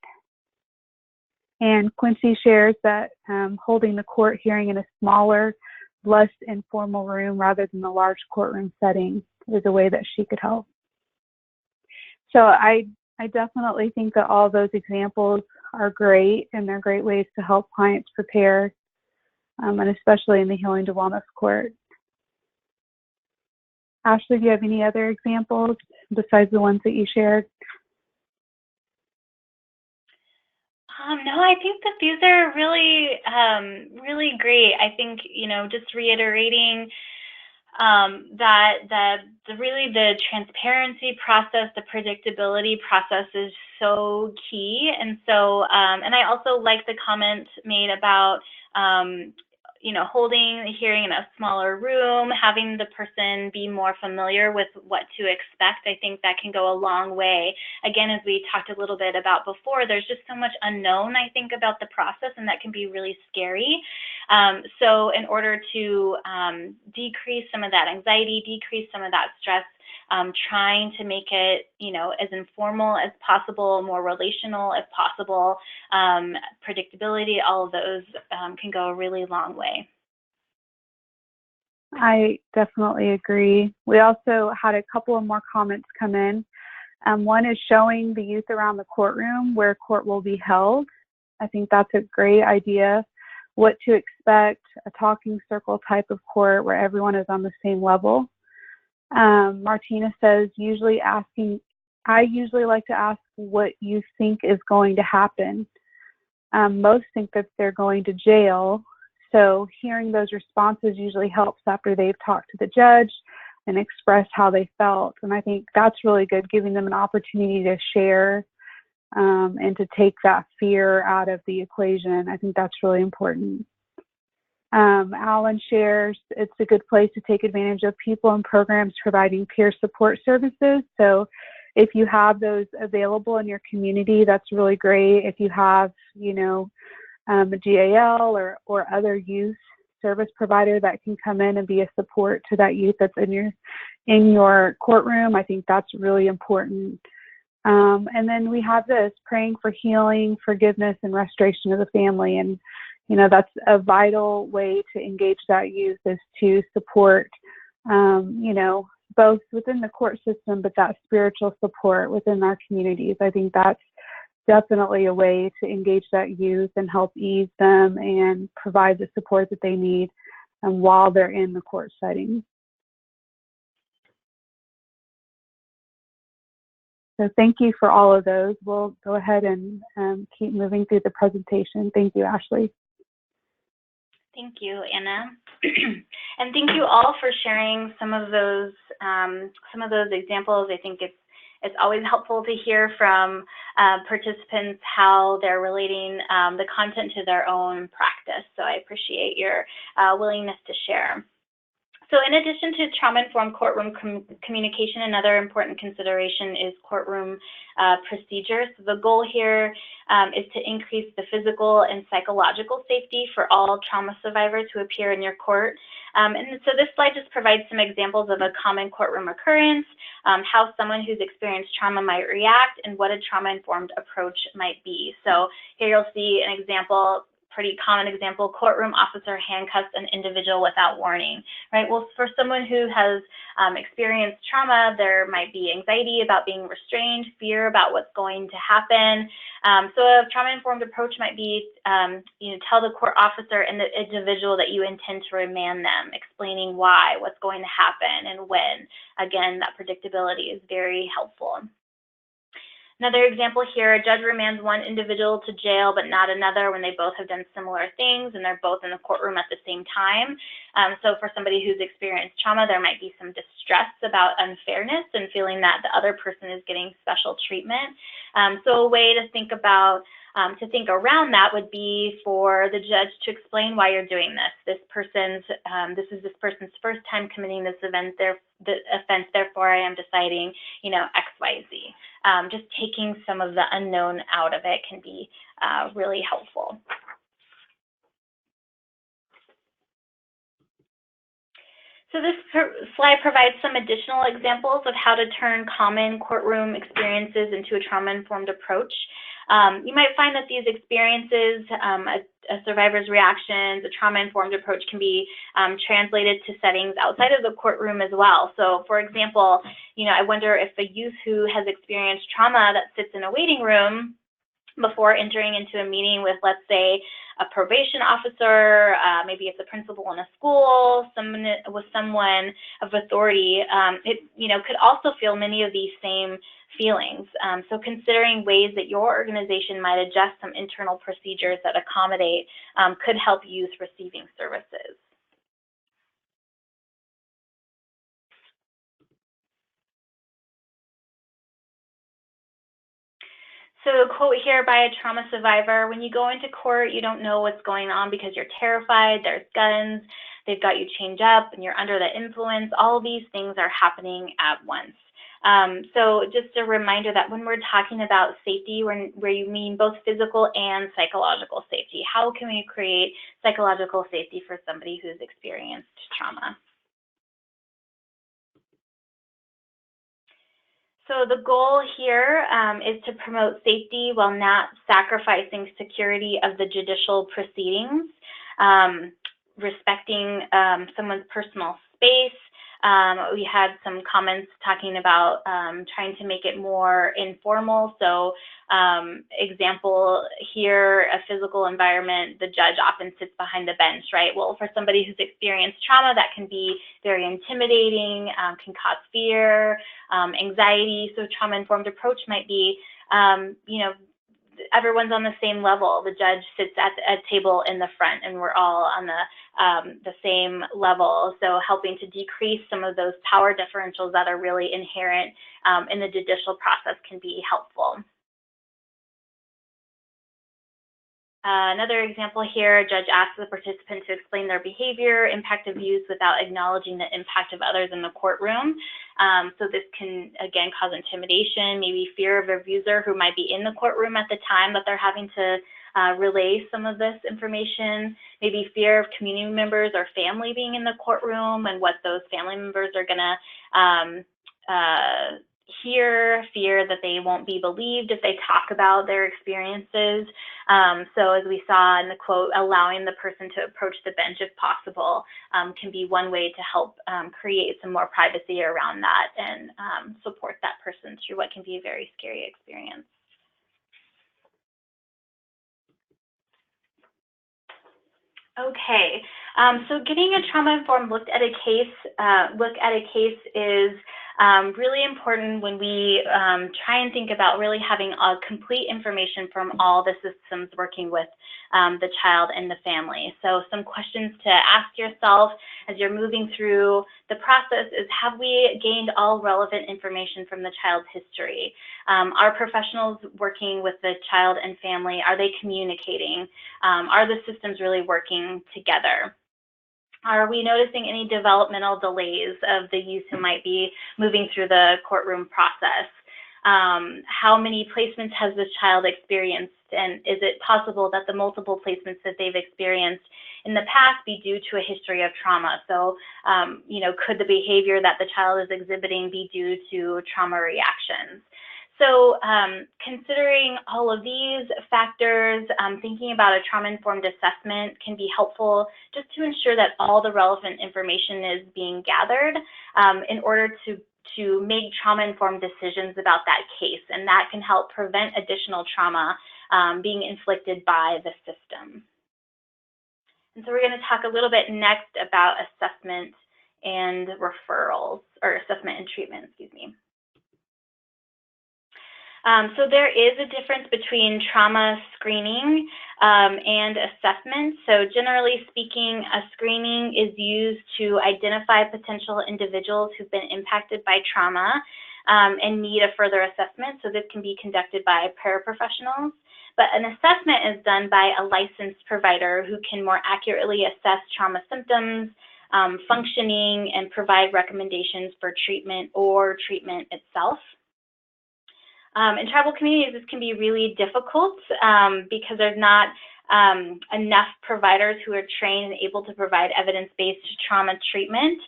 And Quincy shares that holding the court hearing in a smaller, less informal room rather than the large courtroom setting is a way that she could help. So I definitely think that all those examples are great, and they're great ways to help clients prepare, and especially in the Healing to Wellness Court. Ashley, do you have any other examples besides the ones that you shared?
No, I think that these are really great. I think, just reiterating that the transparency process, the predictability process is so key. And so, and I also like the comment made about, holding the hearing in a smaller room, having the person be more familiar with what to expect. I think that can go a long way. Again, as we talked a little bit about before, there's just so much unknown, I think, about the process, and that can be really scary. So in order to decrease some of that anxiety, decrease some of that stress, trying to make it, as informal as possible, more relational if possible, predictability, all of those can go a really long way.
I definitely agree. We also had a couple of more comments come in. One is showing the youth around the courtroom where court will be held. I think that's a great idea. What to expect, a talking circle type of court where everyone is on the same level. Martina says, I usually like to ask what you think is going to happen. Most think that they're going to jail. So hearing those responses usually helps after they've talked to the judge and expressed how they felt. And I think that's really good, giving them an opportunity to share and to take that fear out of the equation. I think that's really important. Alan shares it's a good place to take advantage of people and programs providing peer support services. So if you have those available in your community, that's really great. If you have, a GAL or other youth service provider that can come in and be a support to that youth that's in your courtroom, I think that's really important. And then we have this, praying for healing, forgiveness, and restoration of the family. And that's a vital way to engage that youth, is to support, both within the court system, but that spiritual support within our communities. I think that's definitely a way to engage that youth and help ease them and provide the support that they need while they're in the court setting. So thank you for all of those. We'll go ahead and keep moving through the presentation. Thank you, Ashley.
Thank you, Anna. And thank you all for sharing some of those examples. I think it's always helpful to hear from participants how they're relating the content to their own practice. So I appreciate your willingness to share. So in addition to trauma-informed courtroom communication, another important consideration is courtroom procedures. So the goal here is to increase the physical and psychological safety for all trauma survivors who appear in your court. And so this slide just provides some examples of a common courtroom occurrence, how someone who's experienced trauma might react, and what a trauma-informed approach might be. So here you'll see an example, pretty common example: courtroom officer handcuffs an individual without warning, right? Well, for someone who has experienced trauma, there might be anxiety about being restrained, fear about what's going to happen. So a trauma-informed approach might be, tell the court officer and the individual that you intend to remand them, explaining why, what's going to happen, and when. Again, that predictability is very helpful. Another example here: a judge remands one individual to jail but not another when they both have done similar things and they're both in the courtroom at the same time. So for somebody who's experienced trauma, there might be some distress about unfairness and feeling that the other person is getting special treatment. So a way to think about around that would be for the judge to explain why you're doing this. This is this person's first time committing this offense, therefore I am deciding, X, Y, Z. Just taking some of the unknown out of it can be really helpful. So this slide provides some additional examples of how to turn common courtroom experiences into a trauma-informed approach. You might find that these experiences, a survivor's reactions, a trauma-informed approach can be translated to settings outside of the courtroom as well. So for example, I wonder if a youth who has experienced trauma that sits in a waiting room before entering into a meeting with, let's say, a probation officer, maybe it's a principal in a school, someone of authority, could also feel many of these same feelings. So considering ways that your organization might adjust some internal procedures that accommodate could help youth receiving services. So a quote here by a trauma survivor: when you go into court, you don't know what's going on because you're terrified, there's guns, they've got you chained up, and you're under the influence. All these things are happening at once. So just a reminder that when we're talking about safety, where you mean both physical and psychological safety, how can we create psychological safety for somebody who's experienced trauma? So the goal here is to promote safety while not sacrificing security of the judicial proceedings, respecting someone's personal space. We had some comments talking about trying to make it more informal. So example here, a physical environment, the judge often sits behind the bench, right? Well, for somebody who's experienced trauma, that can be very intimidating, can cause fear, anxiety. So trauma-informed approach might be, everyone's on the same level. The judge sits at a table in the front and we're all on the same level. So helping to decrease some of those power differentials that are really inherent in the judicial process can be helpful. Another example here: a judge asks the participant to explain their behavior, impact of use, without acknowledging the impact of others in the courtroom. So this can, again, cause intimidation, maybe fear of a abuser who might be in the courtroom at the time that they're having to relay some of this information, maybe fear of community members or family being in the courtroom and what those family members are going to hear, fear that they won't be believed if they talk about their experiences. So as we saw in the quote, allowing the person to approach the bench if possible can be one way to help create some more privacy around that and support that person through what can be a very scary experience. Okay, so getting a trauma-informed look at a case is really important when we try and think about really having complete information from all the systems working with the child and the family. So some questions to ask yourself as you're moving through the process is, have we gained all relevant information from the child's history? Are professionals working with the child and family, are they communicating? Are the systems really working together? Are we noticing any developmental delays of the youth who might be moving through the courtroom process? How many placements has this child experienced? And is it possible that the multiple placements that they've experienced in the past be due to a history of trauma? So, you know, could the behavior that the child is exhibiting be due to trauma reactions? So considering all of these factors, thinking about a trauma-informed assessment can be helpful just to ensure that all the relevant information is being gathered in order to make trauma-informed decisions about that case, and that can help prevent additional trauma being inflicted by the system. And so we're going to talk a little bit next about assessment and referrals, or assessment and treatment, excuse me. So there is a difference between trauma screening and assessment. So generally speaking, a screening is used to identify potential individuals who've been impacted by trauma and need a further assessment. So this can be conducted by paraprofessionals. But an assessment is done by a licensed provider who can more accurately assess trauma symptoms, functioning, and provide recommendations for treatment or treatment itself. In tribal communities, this can be really difficult because there's not enough providers who are trained and able to provide evidence-based trauma treatment,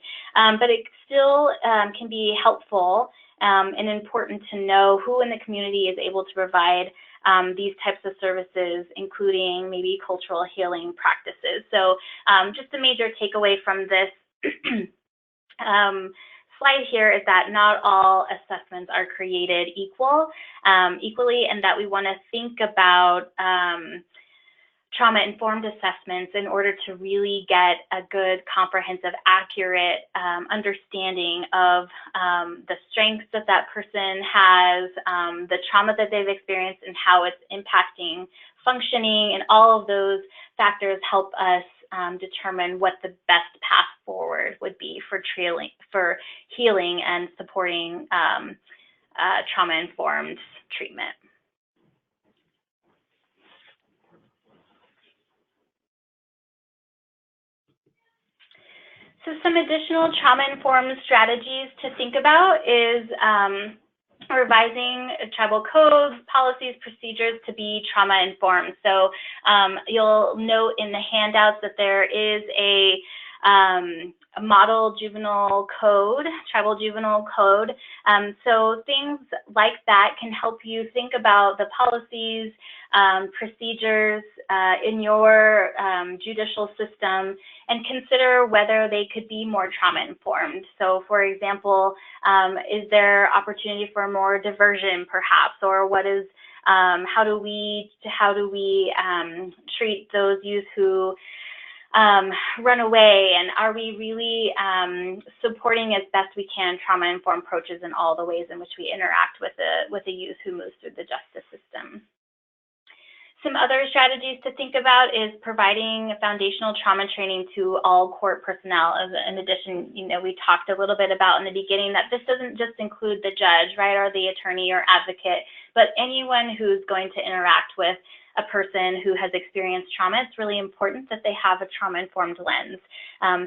but it still can be helpful and important to know who in the community is able to provide these types of services, including maybe cultural healing practices. So just a major takeaway from this slide here is that not all assessments are created equally, and that we want to think about trauma-informed assessments in order to really get a good, comprehensive, accurate understanding of the strengths that that person has, the trauma that they've experienced, and how it's impacting functioning, and all of those factors help us determine what the best path forward would be for healing and supporting trauma-informed treatment. So some additional trauma-informed strategies to think about is revising tribal codes, policies, procedures to be trauma-informed. So you'll note in the handouts that there is a model juvenile code, tribal juvenile code. So things like that can help you think about the policies, procedures in your judicial system, and consider whether they could be more trauma-informed. So for example, is there opportunity for more diversion perhaps, or what is, how do we treat those youth who run away, and are we really supporting as best we can trauma-informed approaches in all the ways in which we interact with a youth who moves through the justice system? Some other strategies to think about is providing foundational trauma training to all court personnel. In addition, you know, we talked a little bit about in the beginning that this doesn't just include the judge, right, or the attorney or advocate, but anyone who's going to interact with a person who has experienced trauma. It's really important that they have a trauma-informed lens.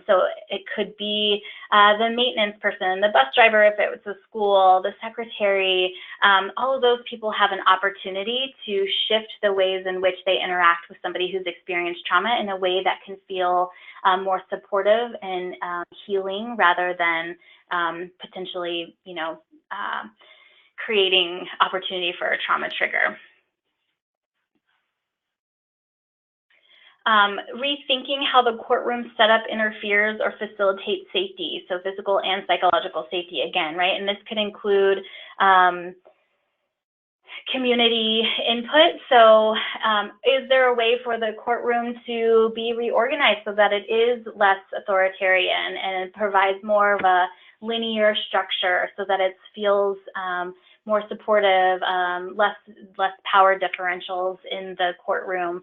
So it could be the maintenance person, the bus driver if it was a school, the secretary. All of those people have an opportunity to shift the ways in which they interact with somebody who's experienced trauma in a way that can feel more supportive and healing, rather than potentially, you know, creating opportunity for a trauma trigger. Rethinking how the courtroom setup interferes or facilitates safety, so physical and psychological safety again, right? And this could include community input. So is there a way for the courtroom to be reorganized so that it is less authoritarian and it provides more of a linear structure so that it feels more supportive, less power differentials in the courtroom?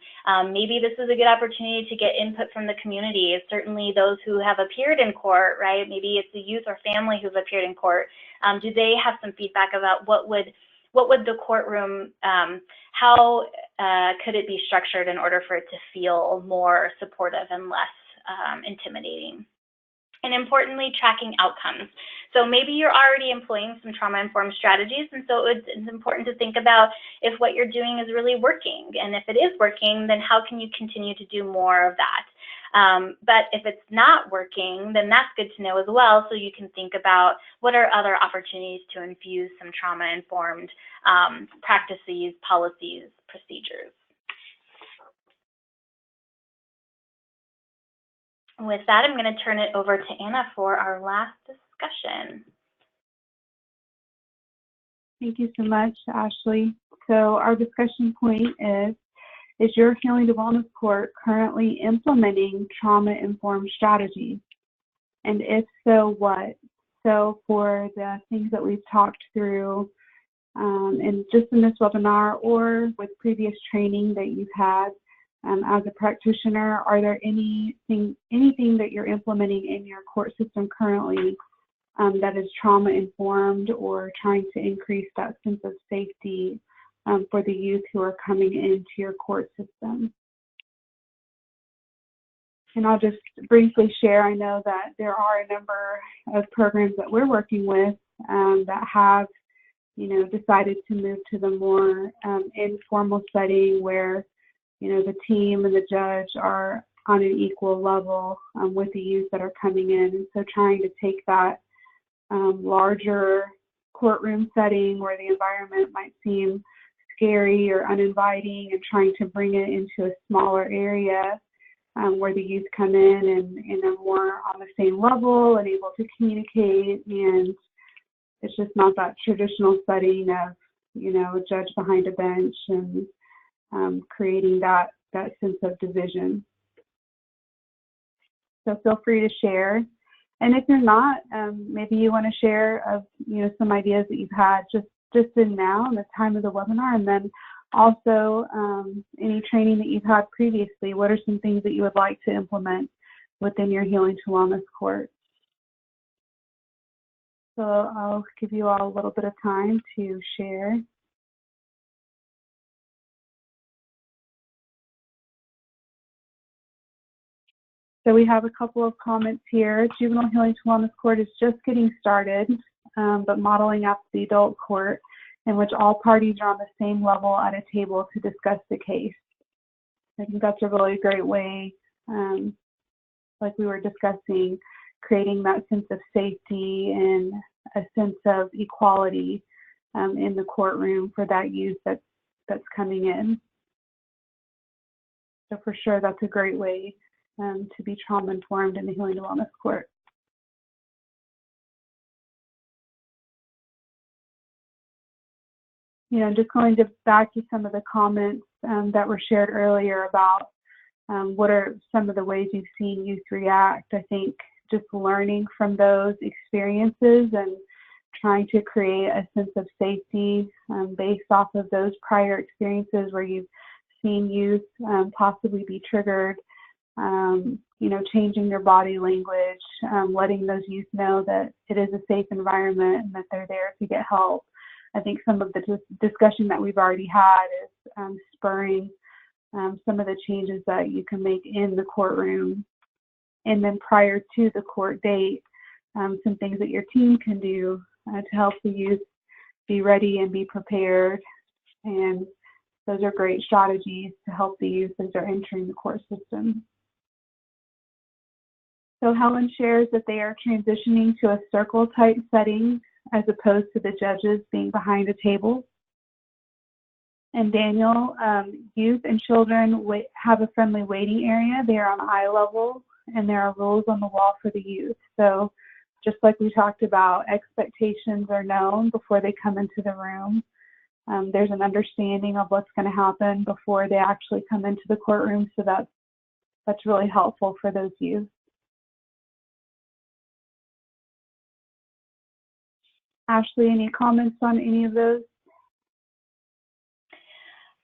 Maybe this is a good opportunity to get input from the community. Certainly those who have appeared in court, right? Maybe it's a youth or family who's appeared in court. Do they have some feedback about what would the courtroom, how could it be structured in order for it to feel more supportive and less intimidating? And importantly, tracking outcomes. So maybe you're already employing some trauma-informed strategies, and so it's important to think about if what you're doing is really working. And if it is working, then how can you continue to do more of that? But if it's not working, then that's good to know as well, so you can think about what are other opportunities to infuse some trauma-informed practices, policies, procedures. With that, I'm going to turn it over to Anna for our last discussion.
Thank you so much, Ashley. So our discussion point is your Healing to Wellness Court currently implementing trauma-informed strategies? And if so, what? So for the things that we've talked through and just in this webinar or with previous training that you've had, as a practitioner, are there anything that you're implementing in your court system currently that is trauma-informed or trying to increase that sense of safety for the youth who are coming into your court system? And I'll just briefly share, I know that there are a number of programs that we're working with that have, decided to move to the more informal setting where the team and the judge are on an equal level with the youth that are coming in. And so trying to take that larger courtroom setting where the environment might seem scary or uninviting and trying to bring it into a smaller area where the youth come in and are more on the same level and able to communicate. And it's just not that traditional setting of, a judge behind a bench and creating that sense of division. So feel free to share. And if you're not, maybe you want to share of some ideas that you've had just in now in the time of the webinar, and then also any training that you've had previously. What are some things that you would like to implement within your Healing to Wellness Court? So I'll give you all a little bit of time to share. So we have a couple of comments here. Juvenile Healing to Wellness Court is just getting started, but modeling after the adult court in which all parties are on the same level at a table to discuss the case. I think that's a really great way, like we were discussing, creating that sense of safety and a sense of equality in the courtroom for that youth that's coming in. So for sure, that's a great way to be trauma-informed in the Healing to Wellness Court. Just going back to some of the comments that were shared earlier about what are some of the ways you've seen youth react. I think just learning from those experiences and trying to create a sense of safety based off of those prior experiences where you've seen youth possibly be triggered. Changing your body language, letting those youth know that it is a safe environment and that they're there to get help. I think some of the discussion that we've already had is spurring some of the changes that you can make in the courtroom. And then prior to the court date, some things that your team can do to help the youth be ready and be prepared. And those are great strategies to help the youth as they're entering the court system. So Helen shares that they are transitioning to a circle-type setting as opposed to the judges being behind a table. And Daniel, youth and children have a friendly waiting area. They are on eye level, and there are rules on the wall for the youth. So just like we talked about, expectations are known before they come into the room. there's an understanding of what's going to happen before they actually come into the courtroom. So that's really helpful for those youth. Ashley, any comments on any of those?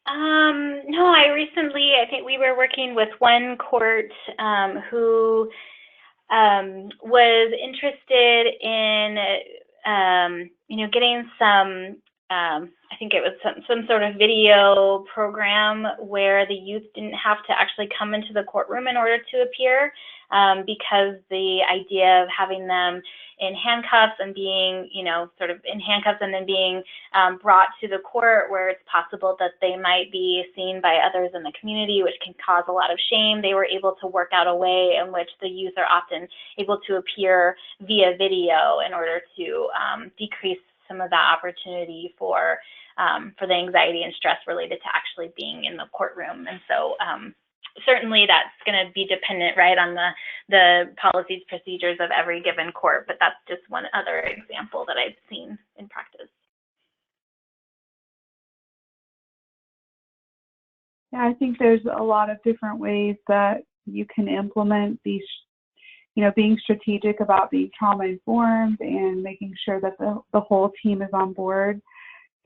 No, I think we were working with one court who was interested in, getting some, I think it was some sort of video program where the youth didn't have to actually come into the courtroom in order to appear, because the idea of having them in handcuffs and being, sort of in handcuffs and then being brought to the court where it's possible that they might be seen by others in the community, which can cause a lot of shame. They were able to work out a way in which the youth are often able to appear via video in order to decrease some of that opportunity for the anxiety and stress related to actually being in the courtroom. And so certainly that's going to be dependent, right, on the policies, procedures of every given court, but that's just one other example that I've seen in practice.
Yeah, I think there's a lot of different ways that you can implement these, being strategic about being trauma-informed and making sure that the whole team is on board.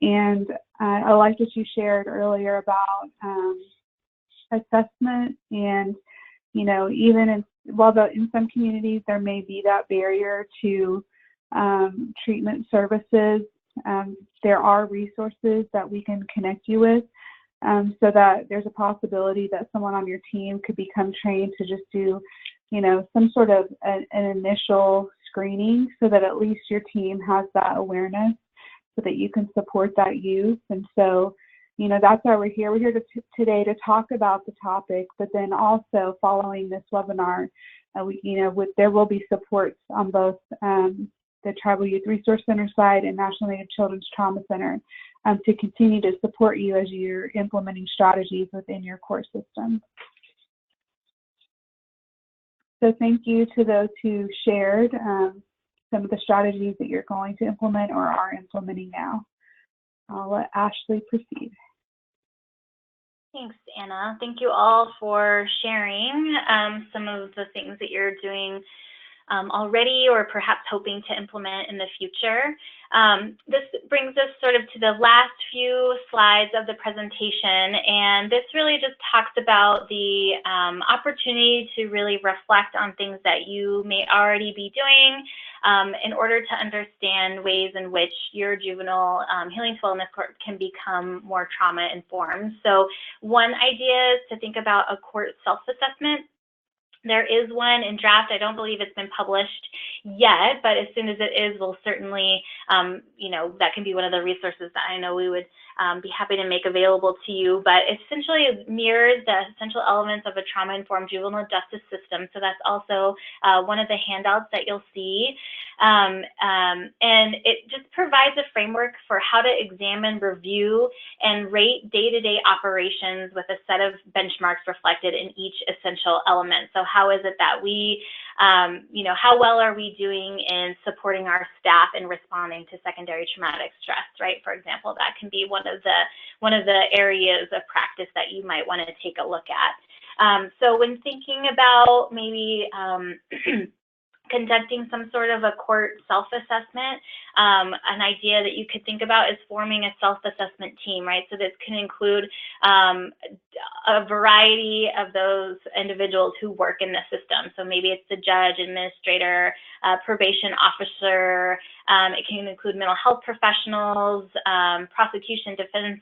And I like what you shared earlier about assessment, and even in some communities there may be that barrier to treatment services, there are resources that we can connect you with, so that there's a possibility that someone on your team could become trained to just do some sort of an initial screening, so that at least your team has that awareness so that you can support that youth. And so that's why we're here. We're here today to talk about the topic, but then also following this webinar, there will be supports on both the Tribal Youth Resource Center side and National Native Children's Trauma Center to continue to support you as you're implementing strategies within your court system. So thank you to those who shared some of the strategies that you're going to implement or are implementing now. I'll let Ashley proceed.
Thanks, Anna. Thank you all for sharing some of the things that you're doing already or perhaps hoping to implement in the future. This brings us sort of to the last few slides of the presentation, and this really just talks about the opportunity to really reflect on things that you may already be doing in order to understand ways in which your juvenile healing to wellness court can become more trauma informed. So one idea is to think about a court self-assessment. There is one in draft. I don't believe it's been published yet, but as soon as it is, we'll certainly, that can be one of the resources that I know we would be happy to make available to you. But essentially it mirrors the essential elements of a trauma-informed juvenile justice system. So that's also one of the handouts that you'll see. And it just provides a framework for how to examine, review, and rate day-to-day operations with a set of benchmarks reflected in each essential element. So how is it that we, how well are we doing in supporting our staff in responding to secondary traumatic stress, right? For example, that can be one of the areas of practice that you might want to take a look at. So when thinking about maybe conducting some sort of a court self-assessment, an idea that you could think about is forming a self-assessment team, right? So this can include a variety of those individuals who work in the system. So maybe it's the judge, administrator, probation officer. It can include mental health professionals, prosecution, defense,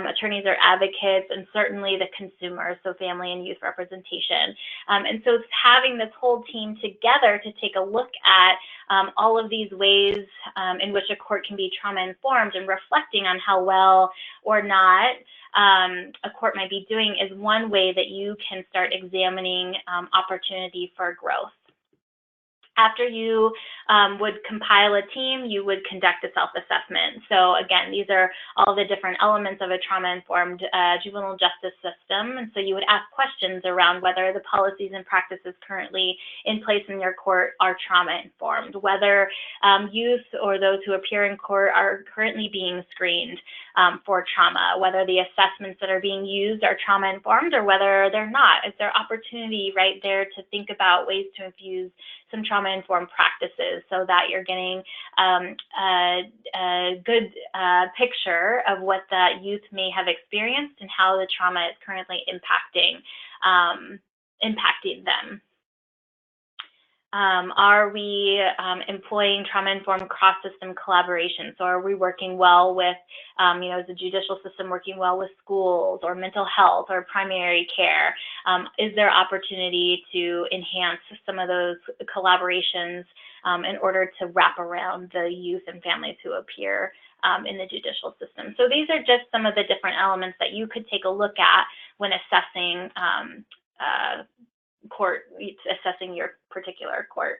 attorneys or advocates, and certainly the consumers, so family and youth representation. And so it's having this whole team together to take a look at all of these ways in which a court can be trauma-informed, and reflecting on how well or not a court might be doing is one way that you can start examining opportunity for growth. After you would compile a team, you would conduct a self-assessment. So again, these are all the different elements of a trauma-informed juvenile justice system. And so you would ask questions around whether the policies and practices currently in place in your court are trauma-informed, whether youth or those who appear in court are currently being screened, for trauma, whether the assessments that are being used are trauma-informed or whether they're not. Is there opportunity right there to think about ways to infuse some trauma-informed practices so that you're getting a good picture of what that youth may have experienced and how the trauma is currently impacting them. Are we employing trauma-informed cross-system collaboration? So are we working well with, is the judicial system working well with schools or mental health or primary care? Is there opportunity to enhance some of those collaborations in order to wrap around the youth and families who appear in the judicial system? So these are just some of the different elements that you could take a look at when assessing assessing your particular court.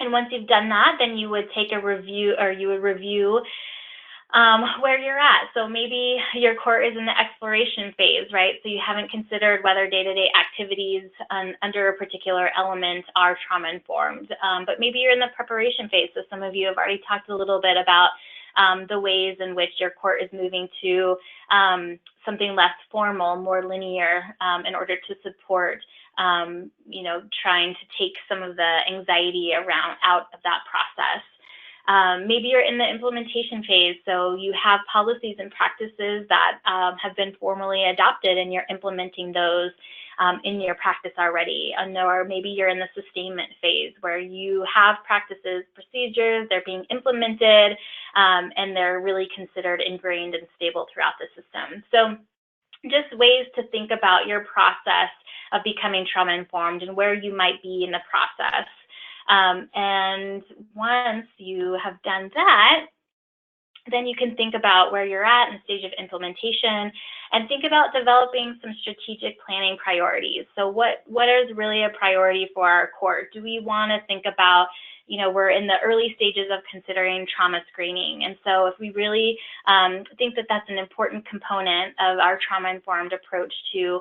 And once you've done that, then you would take a review, or you would review where you're at. So maybe your court is in the exploration phase, right? So you haven't considered whether day-to-day activities under a particular element are trauma-informed. But maybe you're in the preparation phase. So some of you have already talked a little bit about the ways in which your court is moving to something less formal, more linear, in order to support, trying to take some of the anxiety out of that process. Maybe you're in the implementation phase, so you have policies and practices that have been formally adopted and you're implementing those in your practice already. Or maybe you're in the sustainment phase where you have practices, procedures, they're being implemented, and they're really considered ingrained and stable throughout the system. So just ways to think about your process of becoming trauma-informed and where you might be in the process. And once you have done that, then you can think about where you're at in the stage of implementation and think about developing some strategic planning priorities. So what is really a priority for our court? Do we want to think about, we're in the early stages of considering trauma screening. And so if we really think that that's an important component of our trauma-informed approach to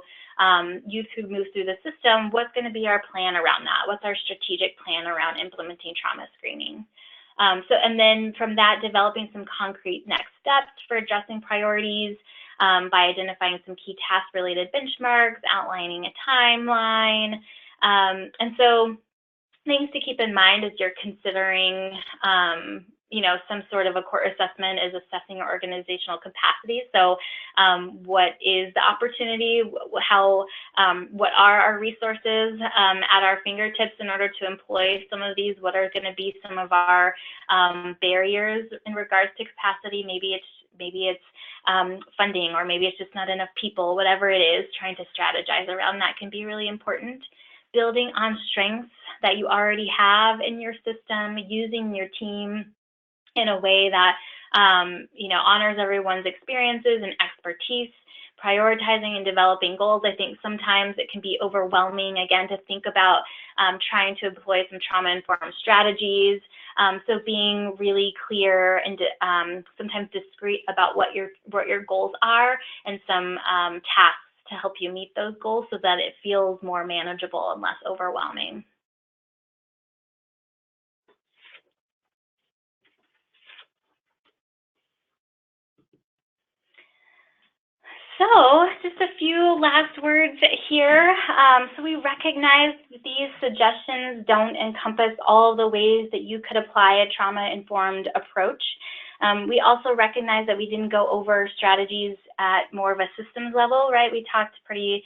youth who move through the system, what's going to be our plan around that? What's our strategic plan around implementing trauma screening? And then from that, developing some concrete next steps for addressing priorities by identifying some key task-related benchmarks, outlining a timeline. And so things to keep in mind as you're considering, some sort of a court assessment is assessing your organizational capacity. So what is the opportunity? What are our resources at our fingertips in order to employ some of these? What are going to be some of our barriers in regards to capacity? Maybe it's funding, or maybe it's just not enough people. Whatever it is, trying to strategize around that can be really important. Building on strengths that you already have in your system, using your team in a way that honors everyone's experiences and expertise, prioritizing and developing goals. I think sometimes it can be overwhelming, again, to think about trying to employ some trauma-informed strategies. So being really clear and sometimes discreet about what your goals are, and some tasks to help you meet those goals so that it feels more manageable and less overwhelming. So just a few last words here. So we recognize these suggestions don't encompass all the ways that you could apply a trauma-informed approach. We also recognize that we didn't go over strategies at more of a systems level, right? We talked pretty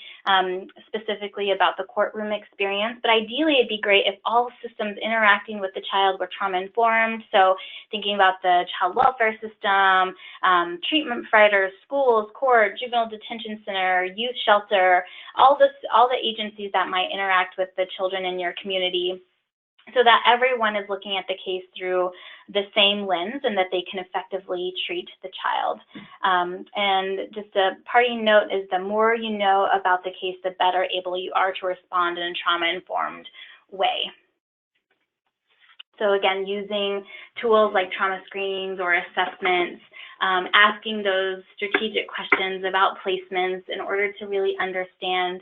specifically about the courtroom experience, but ideally it'd be great if all systems interacting with the child were trauma-informed. So thinking about the child welfare system, treatment providers, schools, court, juvenile detention center, youth shelter, all the agencies that might interact with the children in your community, so that everyone is looking at the case through the same lens and that they can effectively treat the child. And just a parting note is the more you know about the case, the better able you are to respond in a trauma-informed way. So again, using tools like trauma screenings or assessments, asking those strategic questions about placements in order to really understand,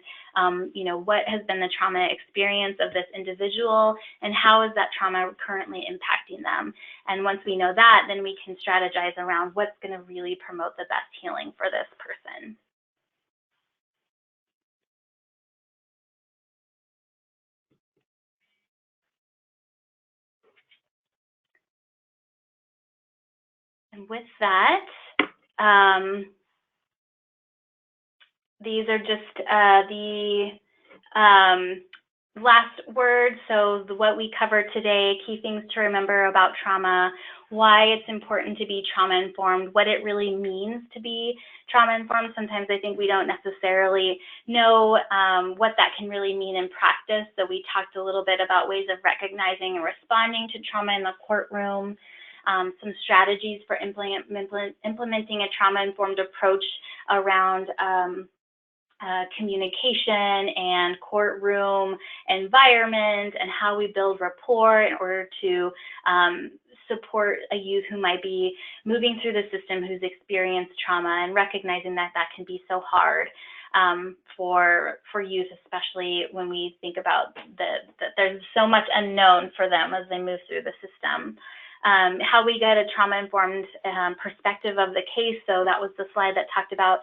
you know, what has been the trauma experience of this individual and how is that trauma currently impacting them. And once we know that, then we can strategize around what's going to really promote the best healing for this person. And with that, these are just the last words. So what we covered today, key things to remember about trauma, why it's important to be trauma-informed, what it really means to be trauma-informed. Sometimes I think we don't necessarily know what that can really mean in practice. So we talked a little bit about ways of recognizing and responding to trauma in the courtroom. Some strategies for implementing a trauma-informed approach around communication and courtroom environment and how we build rapport in order to support a youth who might be moving through the system who's experienced trauma, and recognizing that that can be so hard for youth, especially when we think about that there's so much unknown for them as they move through the system. How we get a trauma-informed perspective of the case. So that was the slide that talked about,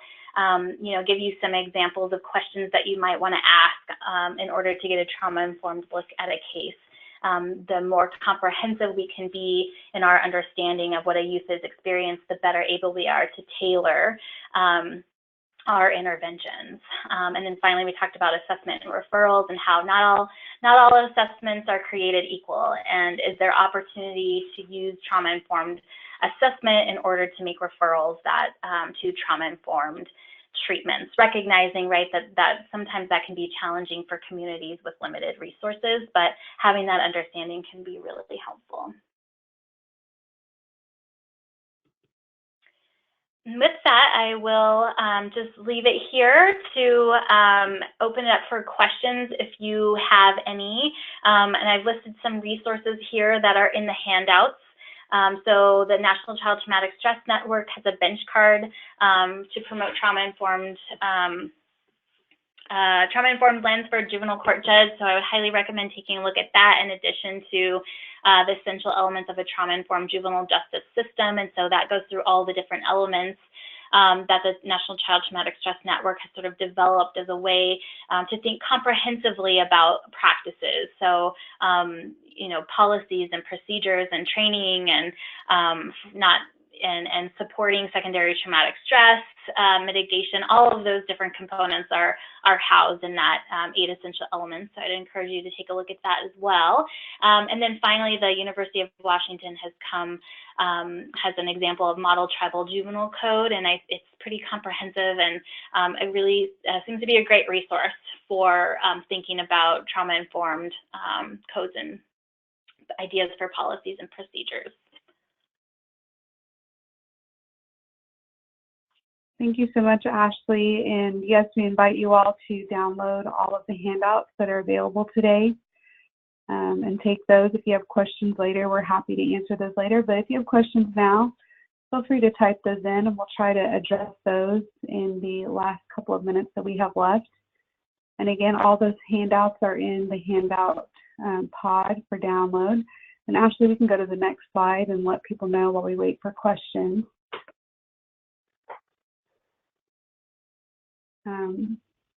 you know, give you some examples of questions that you might want to ask in order to get a trauma-informed look at a case. The more comprehensive we can be in our understanding of what a youth has experienced, the better able we are to tailor our interventions. And then finally, we talked about assessment and referrals and how not all assessments are created equal, and is there opportunity to use trauma-informed assessment in order to make referrals that to trauma-informed treatments, recognizing, right, that sometimes that can be challenging for communities with limited resources, but having that understanding can be really helpful. With that, I will just leave it here to open it up for questions if you have any. And I've listed some resources here that are in the handouts. So the National Child Traumatic Stress Network has a bench card to promote trauma-informed lens for a juvenile court judge. So I would highly recommend taking a look at that in addition to the essential elements of a trauma-informed juvenile justice system. And so that goes through all the different elements that the National Child Traumatic Stress Network has sort of developed as a way to think comprehensively about practices. So, you know, policies and procedures and training and and supporting secondary traumatic stress mitigation. All of those different components are housed in that 8 essential elements. So I'd encourage you to take a look at that as well. And then finally, the University of Washington has has an example of Model Tribal Juvenile Code, and it's pretty comprehensive, and it really seems to be a great resource for thinking about trauma-informed codes and ideas for policies and procedures.
Thank you so much, Ashley. And yes, we invite you all to download all of the handouts that are available today and take those. If you have questions later, we're happy to answer those later. But if you have questions now, feel free to type those in, and we'll try to address those in the last couple of minutes that we have left. And again, all those handouts are in the handout pod for download. And Ashley, we can go to the next slide and let people know while we wait for questions.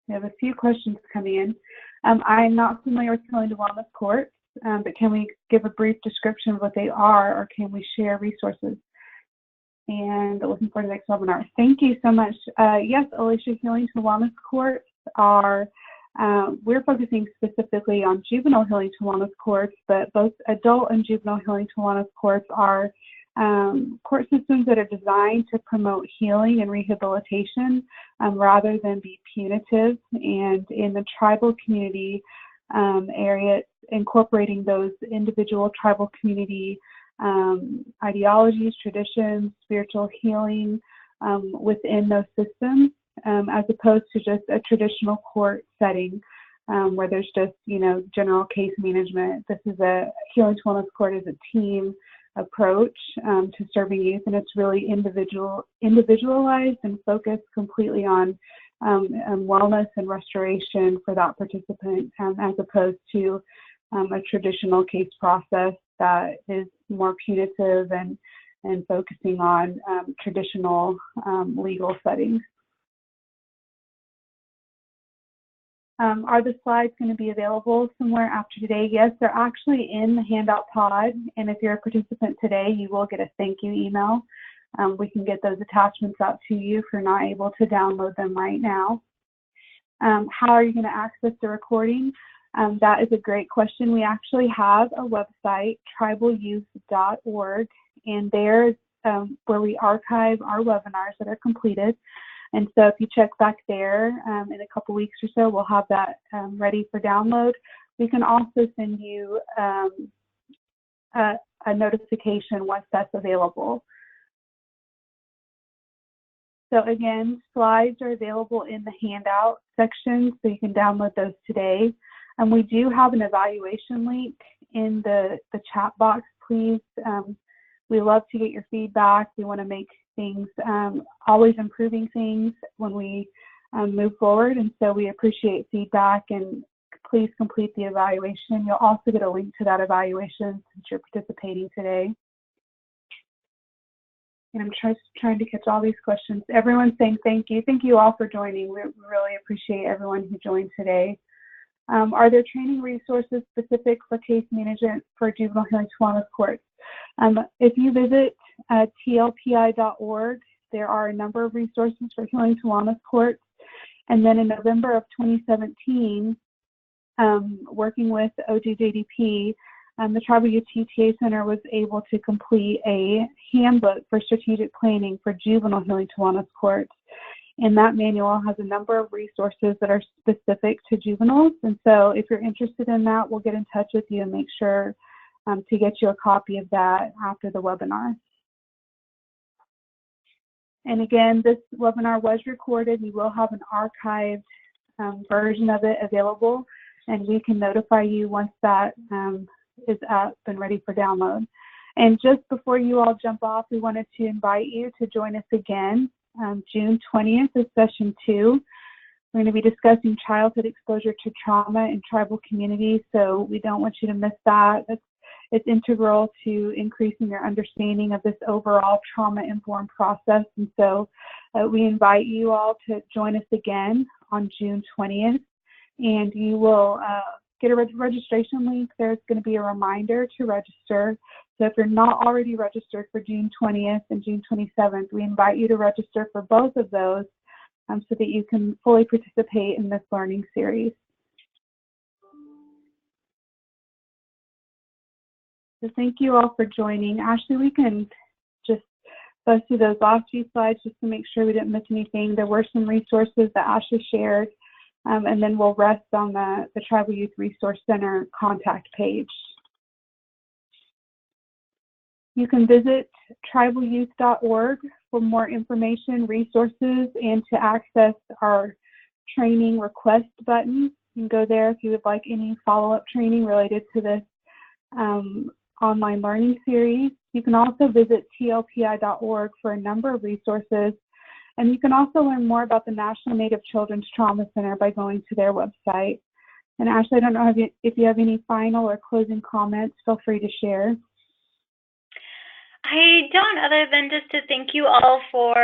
We have a few questions coming in. I'm not familiar with Healing to Wellness courts, but can we give a brief description of what they are, or can we share resources? And looking forward to the next webinar. Thank you so much. Yes, Alicia, Healing to Wellness courts are, we're focusing specifically on juvenile Healing to Wellness courts, but both adult and juvenile Healing to Wellness courts are court systems that are designed to promote healing and rehabilitation rather than be punitive. And in the tribal community area, incorporating those individual tribal community ideologies, traditions, spiritual healing within those systems, as opposed to just a traditional court setting. where there's just, general case management. This is a Healing to Wellness Court is a team approach to serving youth, and it's really individualized and focused completely on wellness and restoration for that participant, as opposed to a traditional case process that is more punitive and focusing on traditional legal settings. Are the slides going to be available somewhere after today? Yes, they're actually in the handout pod, and if you're a participant today, you will get a thank you email. We can get those attachments out to you if you're not able to download them right now. How are you going to access the recording? That is a great question. We actually have a website, tribalyouth.org, and there's where we archive our webinars that are completed. And so if you check back there in a couple weeks or so, we'll have that ready for download. We can also send you a notification once that's available. So again, slides are available in the handout section, so you can download those today. And we do have an evaluation link in the chat box, please. We love to get your feedback. We want to make things, always improving things when we move forward. And so we appreciate feedback, and please complete the evaluation. You'll also get a link to that evaluation since you're participating today. And I'm trying to catch all these questions. Everyone's saying thank you. Thank you all for joining. We really appreciate everyone who joined today. Are there training resources specific for case management for juvenile healing to wellness courts? If you visit tlpi.org, there are a number of resources for healing to wellness courts. And then in November of 2017, working with OJJDP, the Tribal Youth TTA Center was able to complete a handbook for strategic planning for juvenile healing to wellness courts. And that manual has a number of resources that are specific to juveniles. And so if you're interested in that, we'll get in touch with you and make sure to get you a copy of that after the webinar. And again, this webinar was recorded. We will have an archived version of it available, and we can notify you once that is up and ready for download. And just before you all jump off, we wanted to invite you to join us again. June 20th is session 2. We're going to be discussing childhood exposure to trauma in tribal communities, so we don't want you to miss that. It's integral to increasing your understanding of this overall trauma-informed process. And so we invite you all to join us again on June 20th, and you will get a registration link. There's going to be a reminder to register. So if you're not already registered for June 20th and June 27th, we invite you to register for both of those so that you can fully participate in this learning series. So thank you all for joining. Ashley, we can just buzz through those last few slides just to make sure we didn't miss anything. There were some resources that Ashley shared, and then we'll rest on the Tribal Youth Resource Center contact page. You can visit tribalyouth.org for more information, resources, and to access our training request button. You can go there if you would like any follow-up training related to this online learning series. You can also visit tlpi.org for a number of resources, and you can also learn more about the National Native Children's Trauma Center by going to their website. And Ashley, I don't know if you have any final or closing comments, feel free to share.
I don't, other than just to thank you all for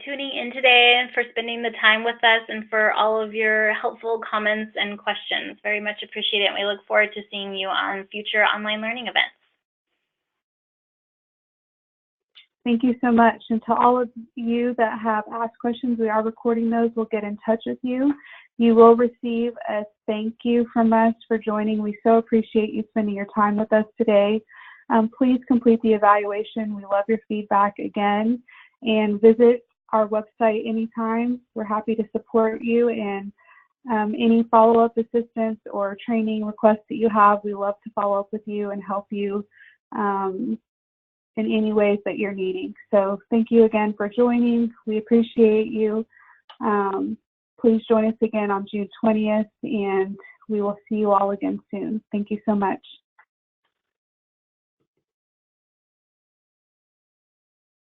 tuning in today and for spending the time with us and for all of your helpful comments and questions. Very much appreciate it, and we look forward to seeing you on future online learning events.
Thank you so much. And to all of you that have asked questions, we are recording those. We'll get in touch with you. You will receive a thank you from us for joining. We so appreciate you spending your time with us today. Please complete the evaluation. We love your feedback again, and visit our website anytime. We're happy to support you, and any follow-up assistance or training requests that you have, we love to follow up with you and help you in any ways that you're needing. So thank you again for joining. We appreciate you. Please join us again on June 20th, and we will see you all again soon. Thank you so much.